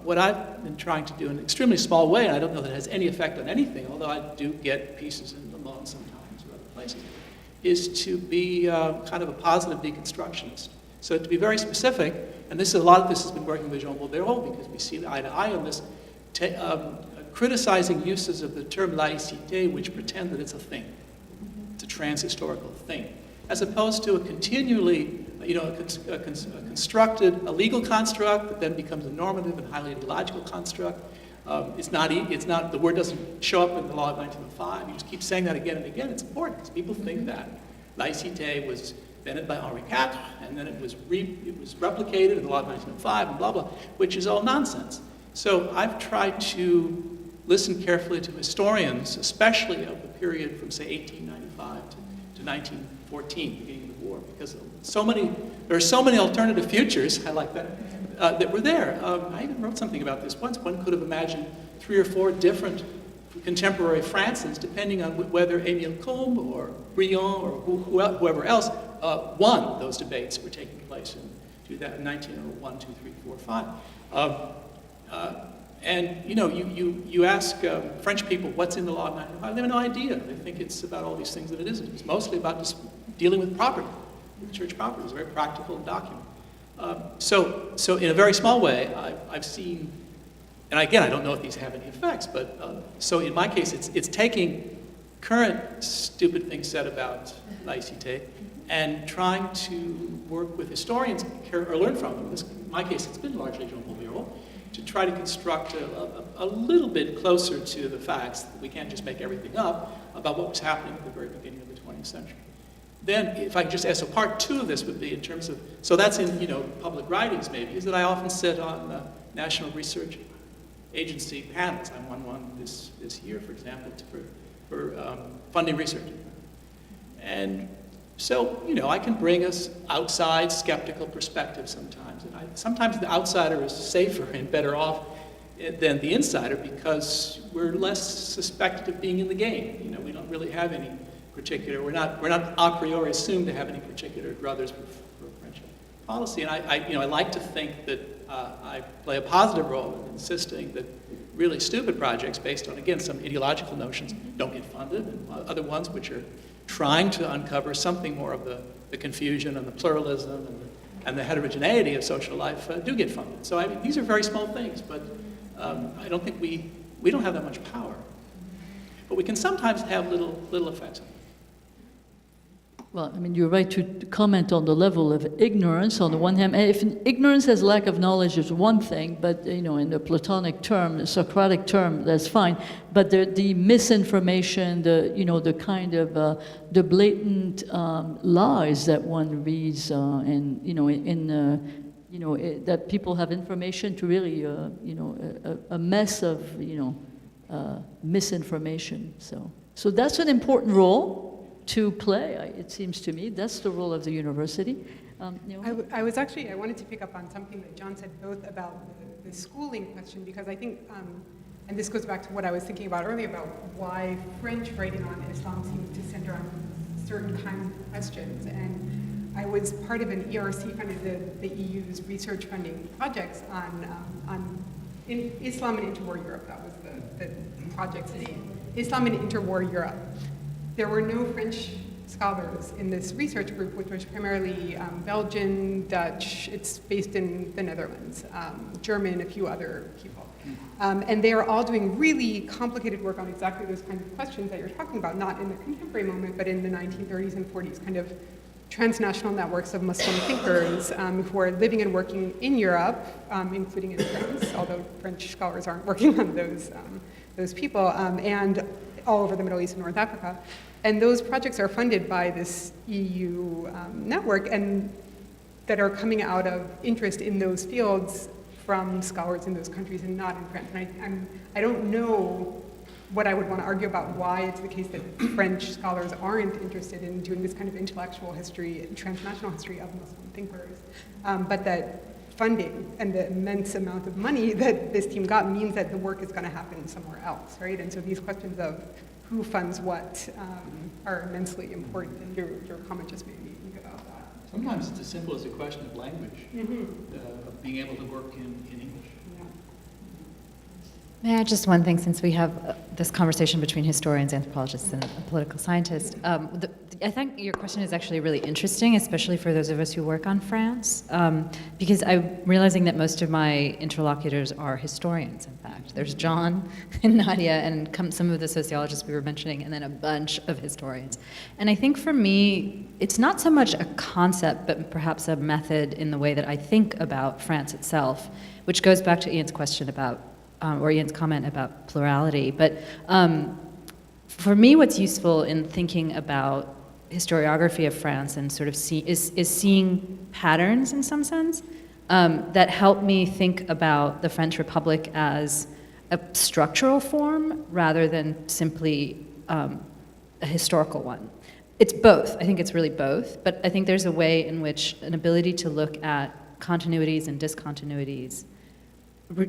what I've been trying to do in an extremely small way, and I don't know that it has any effect on anything, although I do get pieces in Le Monde sometimes or other places, is to be kind of a positive deconstructionist. So to be very specific, and a lot of this has been working with Jean Baudereau because we see eye to eye on this, criticizing uses of the term laïcité which pretend that it's a thing. It's a trans-historical thing. As opposed to a continually, a constructed, a legal construct that then becomes a normative and highly ideological construct. It's not, the word doesn't show up in the law of 1905. You just keep saying that again and again. It's important because people think that laïcité was invented by Henri IV, and then it was replicated in the law of 1905 and blah, blah, which is all nonsense. So I've tried to listen carefully to historians, especially of the period from, say, 1895 to 1914, beginning of the war, because there are so many alternative futures, I like that, that were there. I even wrote something about this once. One could have imagined 3 or 4 different contemporary Frances, depending on whether Émile Combes or Briand or whoever else won those debates that were taking place in 1901, 2, 3, 4, 5. And you ask French people what's in the law of 1905, they have no idea. They think it's about all these things that it isn't. It's mostly about just dealing with property, with church property. It's very practical and documented. So in a very small way, I've seen, and again, I don't know if these have any effects, but so in my case, it's taking current stupid things said about laïcité and trying to work with historians or learn from them. In my case, it's been largely Jean Paul Biro, to try to construct a little bit closer to the facts. We can't just make everything up about what was happening at the very beginning of the 20th century. Then, if I could just ask, so part two of this would be in terms of, so that's in, public writings maybe, is that I often sit on National Research Agency panels. I'm on one this year, for example, for funding research. And so, I can bring us outside skeptical perspective sometimes. And sometimes the outsider is safer and better off than the insider because we're less suspected of being in the game. We don't really have any particular, we're not a priori assumed to have any particular druthers for French policy. And I like to think that I play a positive role in insisting that really stupid projects based on, again, some ideological notions don't get funded, and other ones which are trying to uncover something more of the confusion and the pluralism and the heterogeneity of social life do get funded. So these are very small things, but I don't think we don't have that much power. But we can sometimes have little effects. Well, you're right to comment on the level of ignorance on the one hand. If ignorance as lack of knowledge is one thing, but in the Platonic term, the Socratic term, that's fine. But the misinformation, the kind of the blatant lies that one reads, that people have information to really, a mess of misinformation. So that's an important role to play, it seems to me. That's the role of the university. I wanted to pick up on something that John said both about the schooling question, because I think, and this goes back to what I was thinking about earlier about why French writing on Islam seems to center on certain kinds of questions. And I was part of an ERC funded, the EU's research funding projects on Islam and interwar Europe. That was the project's name. Islam and interwar Europe. There were no French scholars in this research group, which was primarily Belgian, Dutch, it's based in the Netherlands, German, a few other people. And they are all doing really complicated work on exactly those kinds of questions that you're talking about, not in the contemporary moment, but in the 1930s and 40s, kind of transnational networks of Muslim thinkers who are living and working in Europe, including in France, although French scholars aren't working on those people, and all over the Middle East and North Africa. And those projects are funded by this EU network and that are coming out of interest in those fields from scholars in those countries and not in France. And I don't know what I would want to argue about why it's the case that French scholars aren't interested in doing this kind of intellectual history, transnational history of Muslim thinkers, but that funding and the immense amount of money that this team got means that the work is going to happen somewhere else, right? And so these questions of who funds what are immensely important, and your comment just made me think about that. Sometimes it's as simple as a question of language, of being able to work in English. May I add just one thing, since we have this conversation between historians, anthropologists, and political scientists? I think your question is actually really interesting, especially for those of us who work on France, because I'm realizing that most of my interlocutors are historians, in fact. There's John and Nadia and some of the sociologists we were mentioning, and then a bunch of historians. And I think for me, it's not so much a concept, but perhaps a method in the way that I think about France itself, which goes back to Ian's question about or Ian's comment about plurality. But for me, what's useful in thinking about historiography of France and sort of is seeing patterns in some sense that help me think about the French Republic as a structural form rather than simply a historical one. It's both. I think it's really both. But I think there's a way in which an ability to look at continuities and discontinuities,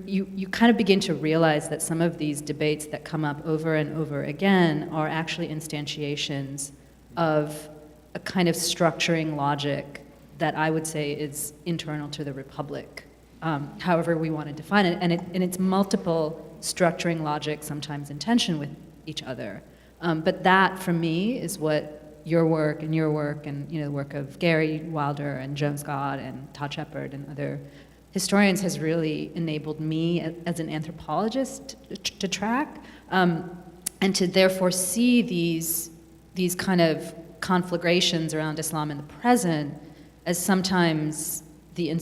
you kind of begin to realize that some of these debates that come up over and over again are actually instantiations of a kind of structuring logic that I would say is internal to the Republic, however we want to define it. And it's multiple structuring logic, sometimes in tension with each other. But that, for me, is what your work and the work of Gary Wilder and Joan Scott and Todd Shepard and other historians has really enabled me as an anthropologist to track. and to therefore see these kind of conflagrations around Islam in the present as sometimes the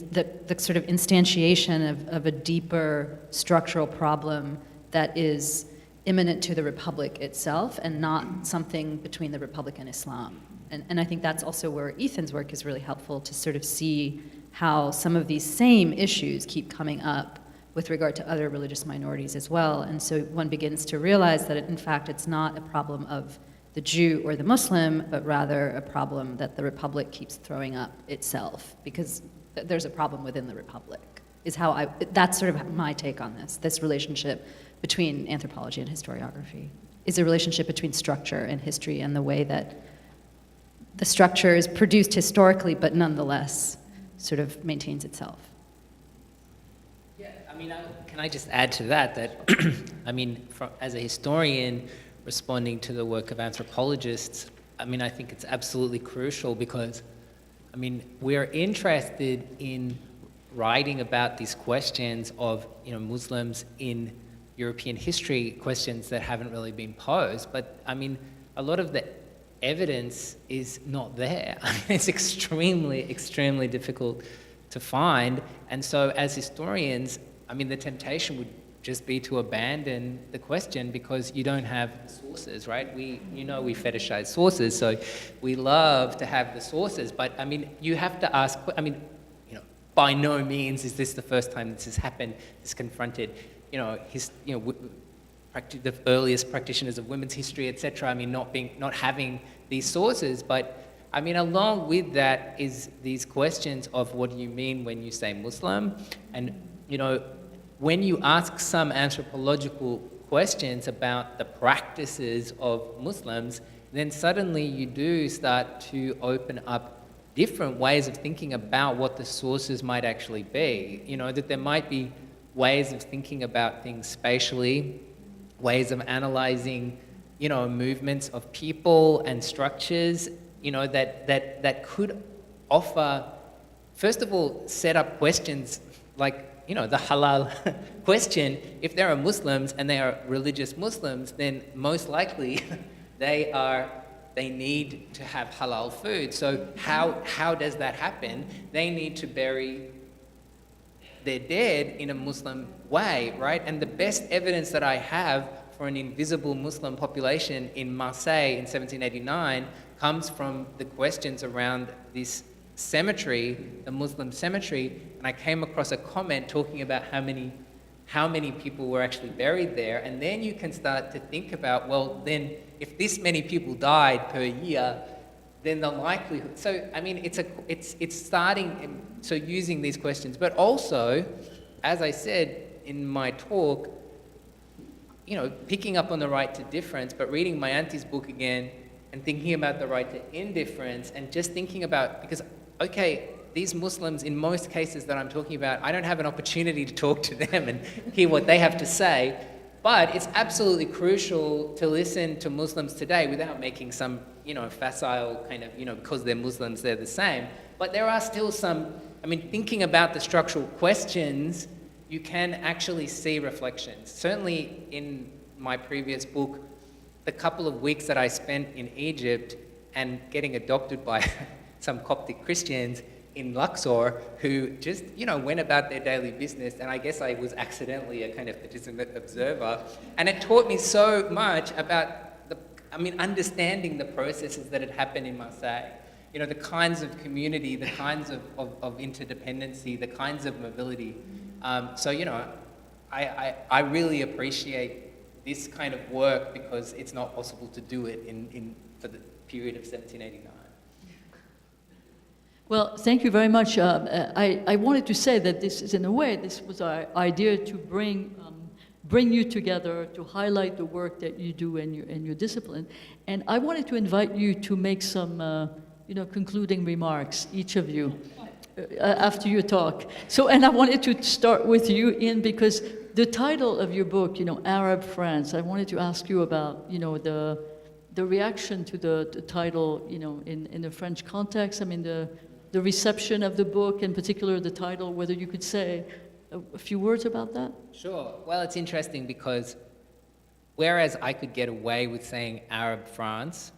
sort of instantiation of a deeper structural problem that is imminent to the Republic itself and not something between the Republic and Islam. And I think that's also where Ethan's work is really helpful, to sort of see how some of these same issues keep coming up with regard to other religious minorities as well. And so one begins to realize that, in fact, it's not a problem of the Jew or the Muslim, but rather a problem that the Republic keeps throwing up itself, because there's a problem within the Republic, that's sort of my take on this relationship between anthropology and historiography, is a relationship between structure and history, and the way that the structure is produced historically, but nonetheless sort of maintains itself. Yeah, I mean, can I just add to that, I mean, as a historian responding to the work of anthropologists, I mean, I think it's absolutely crucial because, I mean, we're interested in writing about these questions of, Muslims in European history, questions that haven't really been posed. But, I mean, a lot of the evidence is not there. I mean, it's extremely, extremely difficult to find. And so as historians, I mean, the temptation would just be to abandon the question because you don't have the sources, right? We fetishize sources, so we love to have the sources. But, I mean, you have to ask, I mean, by no means is this the first time this has happened, this confronted, the earliest practitioners of women's history, etc. I mean, not having these sources, but I mean, along with that is these questions of what do you mean when you say Muslim, and when you ask some anthropological questions about the practices of Muslims, then suddenly you do start to open up different ways of thinking about what the sources might actually be. That there might be ways of thinking about things spatially, ways of analyzing, movements of people and structures, that could offer, first of all, set up questions like, the halal question. If there are Muslims and they are religious Muslims, then most likely they need to have halal food. So how does that happen? They need to bury their dead in a Muslim way, right? And the best evidence that I have for an invisible Muslim population in Marseille in 1789 comes from the questions around this cemetery, the Muslim cemetery, and I came across a comment talking about how many people were actually buried there, and then you can start to think about, well, then if this many people died per year, then the likelihood. So I mean, it's starting. So using these questions, but also, as I said in my talk, picking up on the right to difference, but reading my auntie's book again and thinking about the right to indifference, and just thinking about, because okay, these Muslims, in most cases that I'm talking about, I don't have an opportunity to talk to them and hear what they have to say, but it's absolutely crucial to listen to Muslims today without making some, facile kind of, because they're Muslims, they're the same. But there are still some, I mean, thinking about the structural questions, you can actually see reflections. Certainly in my previous book, the couple of weeks that I spent in Egypt and getting adopted by some Coptic Christians in Luxor who just, went about their daily business, and I guess I was accidentally a kind of participant observer, and it taught me so much about understanding the processes that had happened in Marseille. The kinds of community, the kinds of interdependency, the kinds of mobility. I really appreciate this kind of work because it's not possible to do it for the period of 1789. Well, thank you very much. I wanted to say that this is, in a way, this was our idea to bring you together, to highlight the work that you do in your discipline. And I wanted to invite you to make some, concluding remarks, each of you, after your talk. And I wanted to start with you, Ian, because the title of your book, Arab France, I wanted to ask you about, the reaction to the title, in the French context. I mean, the reception of the book, in particular the title, whether you could say a few words about that? Sure. Well, it's interesting because whereas I could get away with saying Arab France,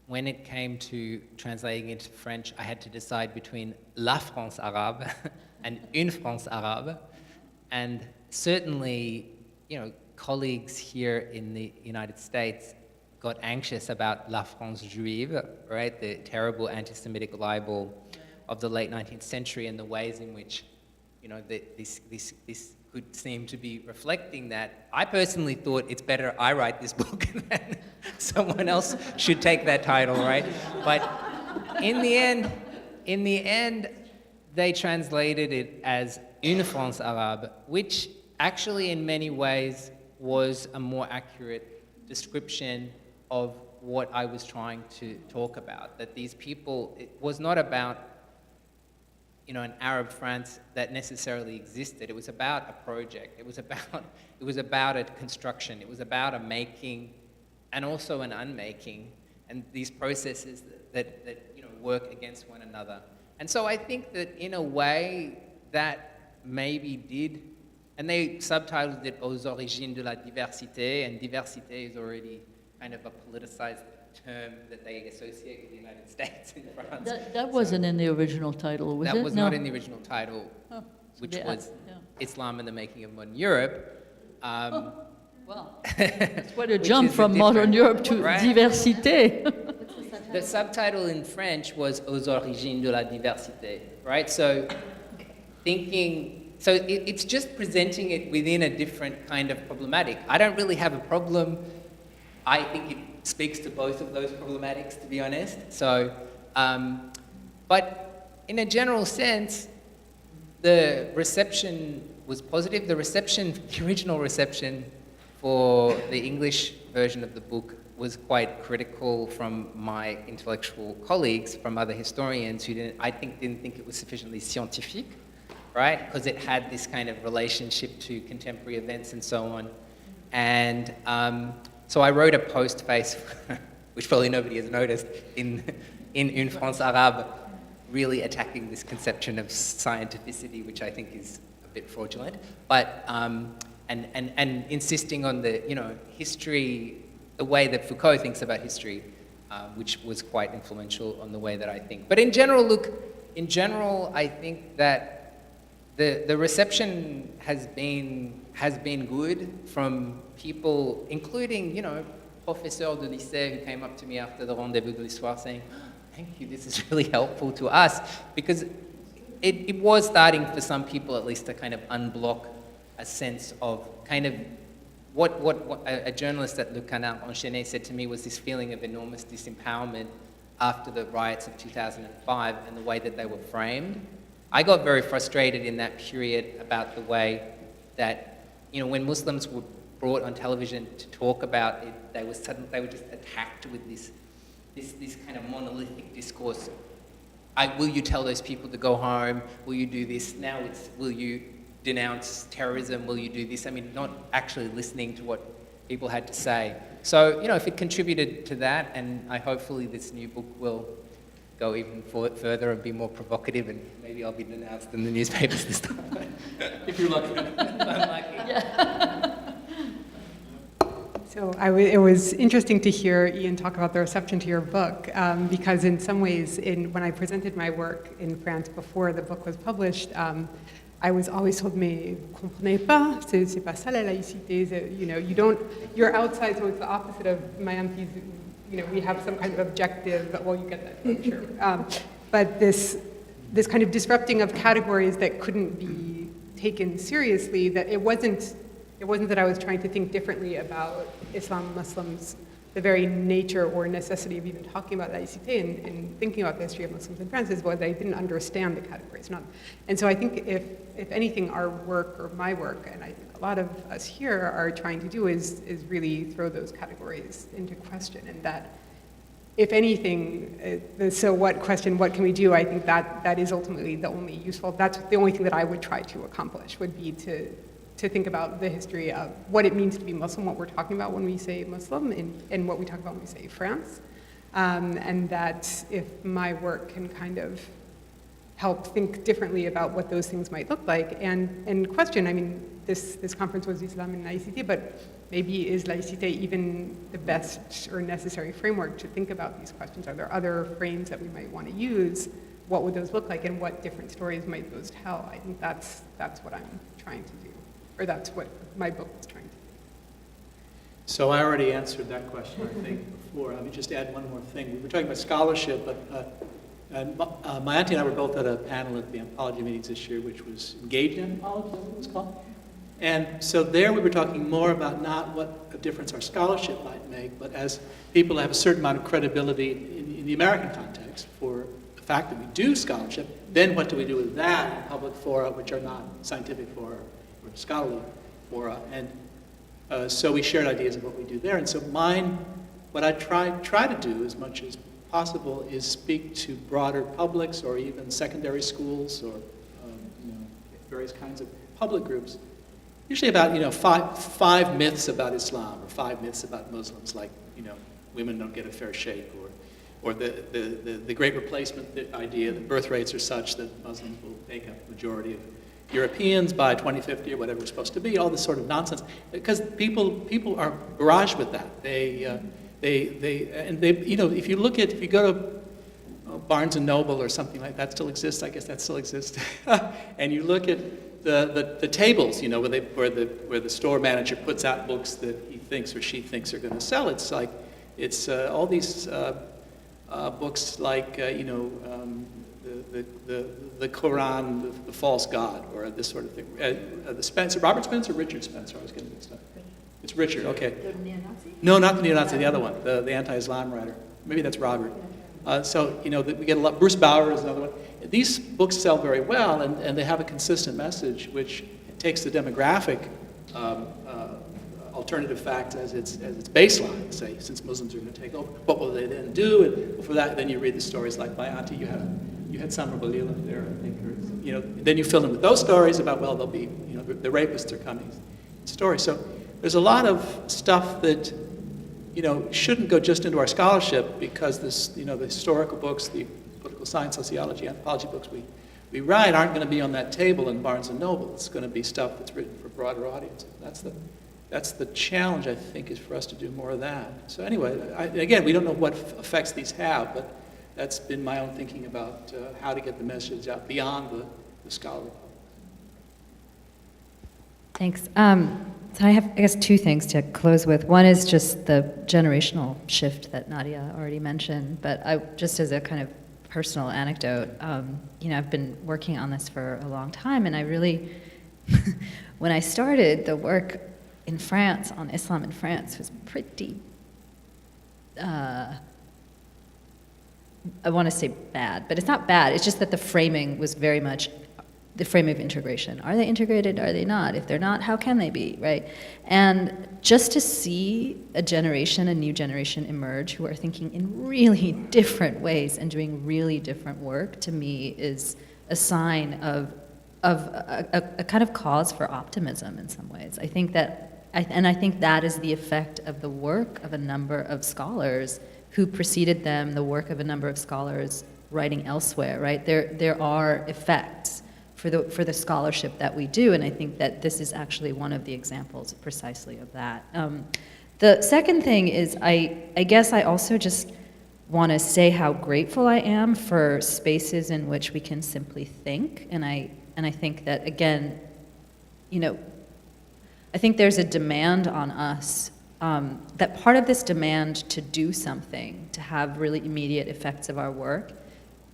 when it came to translating into French, I had to decide between la France arabe and une France arabe. And certainly, colleagues here in the United States got anxious about La France juive, right? The terrible anti-Semitic libel of the late 19th century and the ways in which, this could seem to be reflecting that. I personally thought it's better I write this book than someone else should take that title, right? But in the end, they translated it as Une France arabe, which actually in many ways was a more accurate description of what I was trying to talk about. That these people, it was not about an Arab France that necessarily existed. It was about a project. It was about a construction. It was about a making and also an unmaking, and these processes that work against one another. And so I think that in a way that maybe did, and they subtitled it Aux origines de la diversité, and diversité is already kind of a politicized term that they associate with the United States and France. That wasn't in the original title, was it? That was No. not in the original title, Oh, so which they- was yeah. Islam and the Making of Modern Europe. Well, it's quite a Which jump is a from modern different- Europe to right? diversité. The subtitle in French was Aux origines de la diversité, right? So it's just presenting it within a different kind of problematic. I don't really have a problem. I think it speaks to both of those problematics, to be honest. So, but in a general sense, the reception was positive. The original reception for the English version of the book was quite critical from my intellectual colleagues, from other historians who didn't think it was sufficiently scientifique, right? Because it had this kind of relationship to contemporary events and so on. And so I wrote a postface, which probably nobody has noticed, in Une France arabe, really attacking this conception of scientificity, which I think is a bit fraudulent, but and insisting on the history, the way that Foucault thinks about history, which was quite influential on the way that I think. But in general, I think that the reception has been good from people, including professeurs de lycée who came up to me after the Rendezvous de l'Histoire saying, "Thank you, this is really helpful to us," because it was starting for some people at least to kind of unblock a sense of kind of what a journalist at Le Canard Enchaîné said to me was this feeling of enormous disempowerment after the riots of 2005 and the way that they were framed. I got very frustrated in that period about the way that, when Muslims were brought on television to talk about it, they were just attacked with this kind of monolithic discourse. Will you tell those people to go home? Will you do this? Now it's, will you denounce terrorism? Will you do this? I mean, not actually listening to what people had to say. So, if it contributed to that, and hopefully this new book will go even further and be more provocative, and maybe I'll be denounced in the newspapers this time, if you're lucky. So it was interesting to hear Ian talk about the reception to your book, because in some ways, when I presented my work in France before the book was published, I was always told, "Mais vous comprenez pas, c'est pas ça la laïcité." You're outside, so it's the opposite of Mayanti's. We have some kind of objective. Well, you get that, I'm sure. But this kind of disrupting of categories that couldn't be taken seriously. That it wasn't that I was trying to think differently about Islam, Muslims, the very nature or necessity of even talking about laïcité and thinking about the history of Muslims in France, is was I didn't understand the categories. And so I think if anything, our work or my work, and I think a lot of us here are trying to do is really throw those categories into question, and that if anything, the so what question, what can we do, I think that is ultimately the only useful, that's the only thing that I would try to accomplish, would be to think about the history of what it means to be Muslim, what we're talking about when we say Muslim, and what we talk about when we say France. And that if my work can kind of help think differently about what those things might look like, and question, I mean, this conference was Islam and laïcité, but maybe is laïcité even the best or necessary framework to think about these questions? Are there other frames that we might want to use? What would those look like, and what different stories might those tell? I think that's what I'm trying to do, or that's what my book was trying to do. So I already answered that question, I think, before. Let me just add one more thing. We were talking about scholarship, but my auntie and I were both at a panel at the anthropology meetings this year, which was Engaged Anthropology, is that what it was called? And so there we were talking more about not what a difference our scholarship might make, but as people have a certain amount of credibility in the American context for the fact that we do scholarship, then what do we do with that in public fora, which are not scientific fora or scholarly fora? And so we shared ideas of what we do there. And so what I try to do as much as possible is speak to broader publics or even secondary schools or various kinds of public groups. Usually about five myths about Islam or 5 myths about Muslims, like women don't get a fair shake, or the great replacement idea that birth rates are such that Muslims will make up the majority of Europeans by 2050 or whatever it's supposed to be, all this sort of nonsense. Because people are barraged with that. If you go to Barnes and Noble or something like that, still exists. I guess that still exists. And you look at the tables, where the store manager puts out books that he thinks or she thinks are going to sell. It's like all these books like the Quran, the false god, or this sort of thing. Robert Spencer, Richard Spencer. I was getting mixed up. It's Richard. Okay. The neo-Nazi? No, not the neo-Nazi. The other one, the anti-Islam writer. Maybe that's Robert. We get a lot. Bruce Bauer is another one. These books sell very well, and they have a consistent message, which takes the demographic alternative facts as its baseline. Say, since Muslims are going to take over, what will they then do? And for that, then you read the stories like my auntie. You had Samra Balila there, I think. Then you fill in with those stories about they'll be the rapists are coming. Stories. So there's a lot of stuff that shouldn't go just into our scholarship, because the historical books, the political science, sociology, anthropology books we write aren't going to be on that table in Barnes and Noble. It's going to be stuff that's written for broader audiences. That's the challenge, I think, is for us to do more of that. So anyway, again, we don't know what effects these have, but that's been my own thinking about how to get the message out beyond the scholarly public. Thanks. So I have, I guess, 2 things to close with. One is just the generational shift that Nadia already mentioned, but just as a kind of personal anecdote, I've been working on this for a long time, and I really, when I started, the work in France on Islam in France was pretty, I want to say bad, but it's not bad. It's just that the framing was very much the frame of integration. Are they integrated? Are they not? If they're not, how can they be, right? And just to see a new generation emerge who are thinking in really different ways and doing really different work, to me is a sign of a kind of cause for optimism in some ways. I think that is the effect of the work of a number of scholars who preceded them, the work of a number of scholars writing elsewhere, right? There are effects for the scholarship that we do, and I think that this is actually one of the examples precisely of that. The second thing is, I guess I also just want to say how grateful I am for spaces in which we can simply think, and I think that, again, I think there's a demand on us, that part of this demand to do something, to have really immediate effects of our work,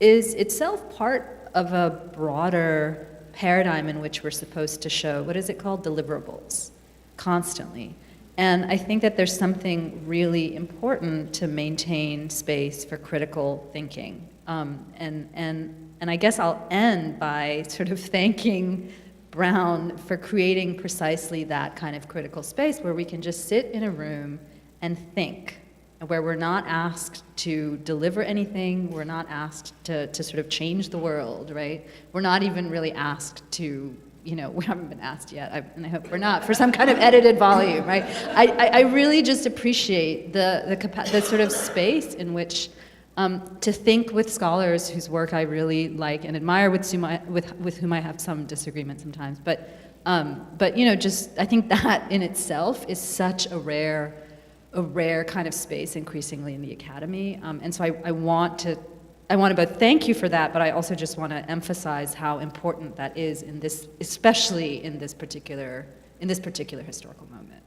is itself part of a broader paradigm in which we're supposed to show, what is it called, deliverables, constantly. And I think that there's something really important to maintain space for critical thinking. And I guess I'll end by sort of thanking Brown for creating precisely that kind of critical space where we can just sit in a room and think, where we're not asked to deliver anything, we're not asked to sort of change the world, right? We're not even really asked to, we haven't been asked yet, and I hope we're not, for some kind of edited volume, right? I really just appreciate the sort of space in which to think with scholars whose work I really like and admire, with whom I have some disagreement sometimes, but But just I think that in itself is such a rare kind of space increasingly in the academy. And so I want to both thank you for that, but I also just want to emphasize how important that is in this, especially in this particular historical moment.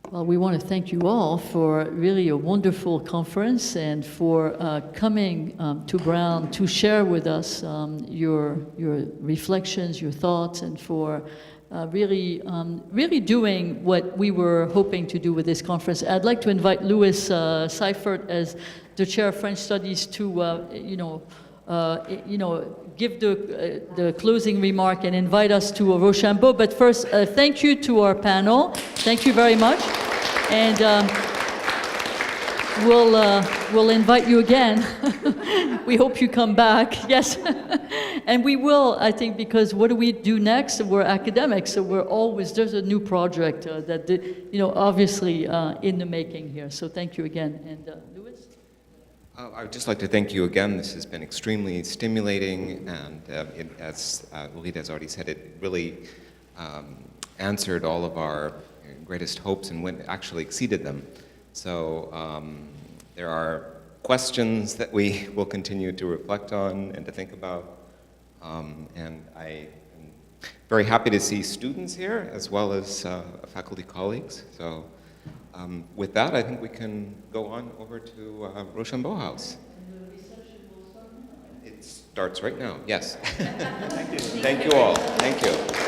Well, we want to thank you all for really a wonderful conference and for coming to Brown to share with us your reflections, your thoughts, and for really doing what we were hoping to do with this conference. I'd like to invite Louis Seifert as the chair of French Studies to give the closing remark and invite us to Rochambeau. But first, thank you to our panel. Thank you very much. And we'll invite you again. We hope you come back. Yes. And we will, I think, because what do we do next? We're academics, so there's a new project that, obviously in the making here. So thank you again. And Louis? I would just like to thank you again. This has been extremely stimulating, and as Lolita has already said, it really answered all of our greatest hopes and actually exceeded them. So there are questions that we will continue to reflect on and to think about. And I am very happy to see students here as well as faculty colleagues. So with that, I think we can go on over to Rochambeau House. It starts right now, yes. Thank you. Thank you all. Thank you.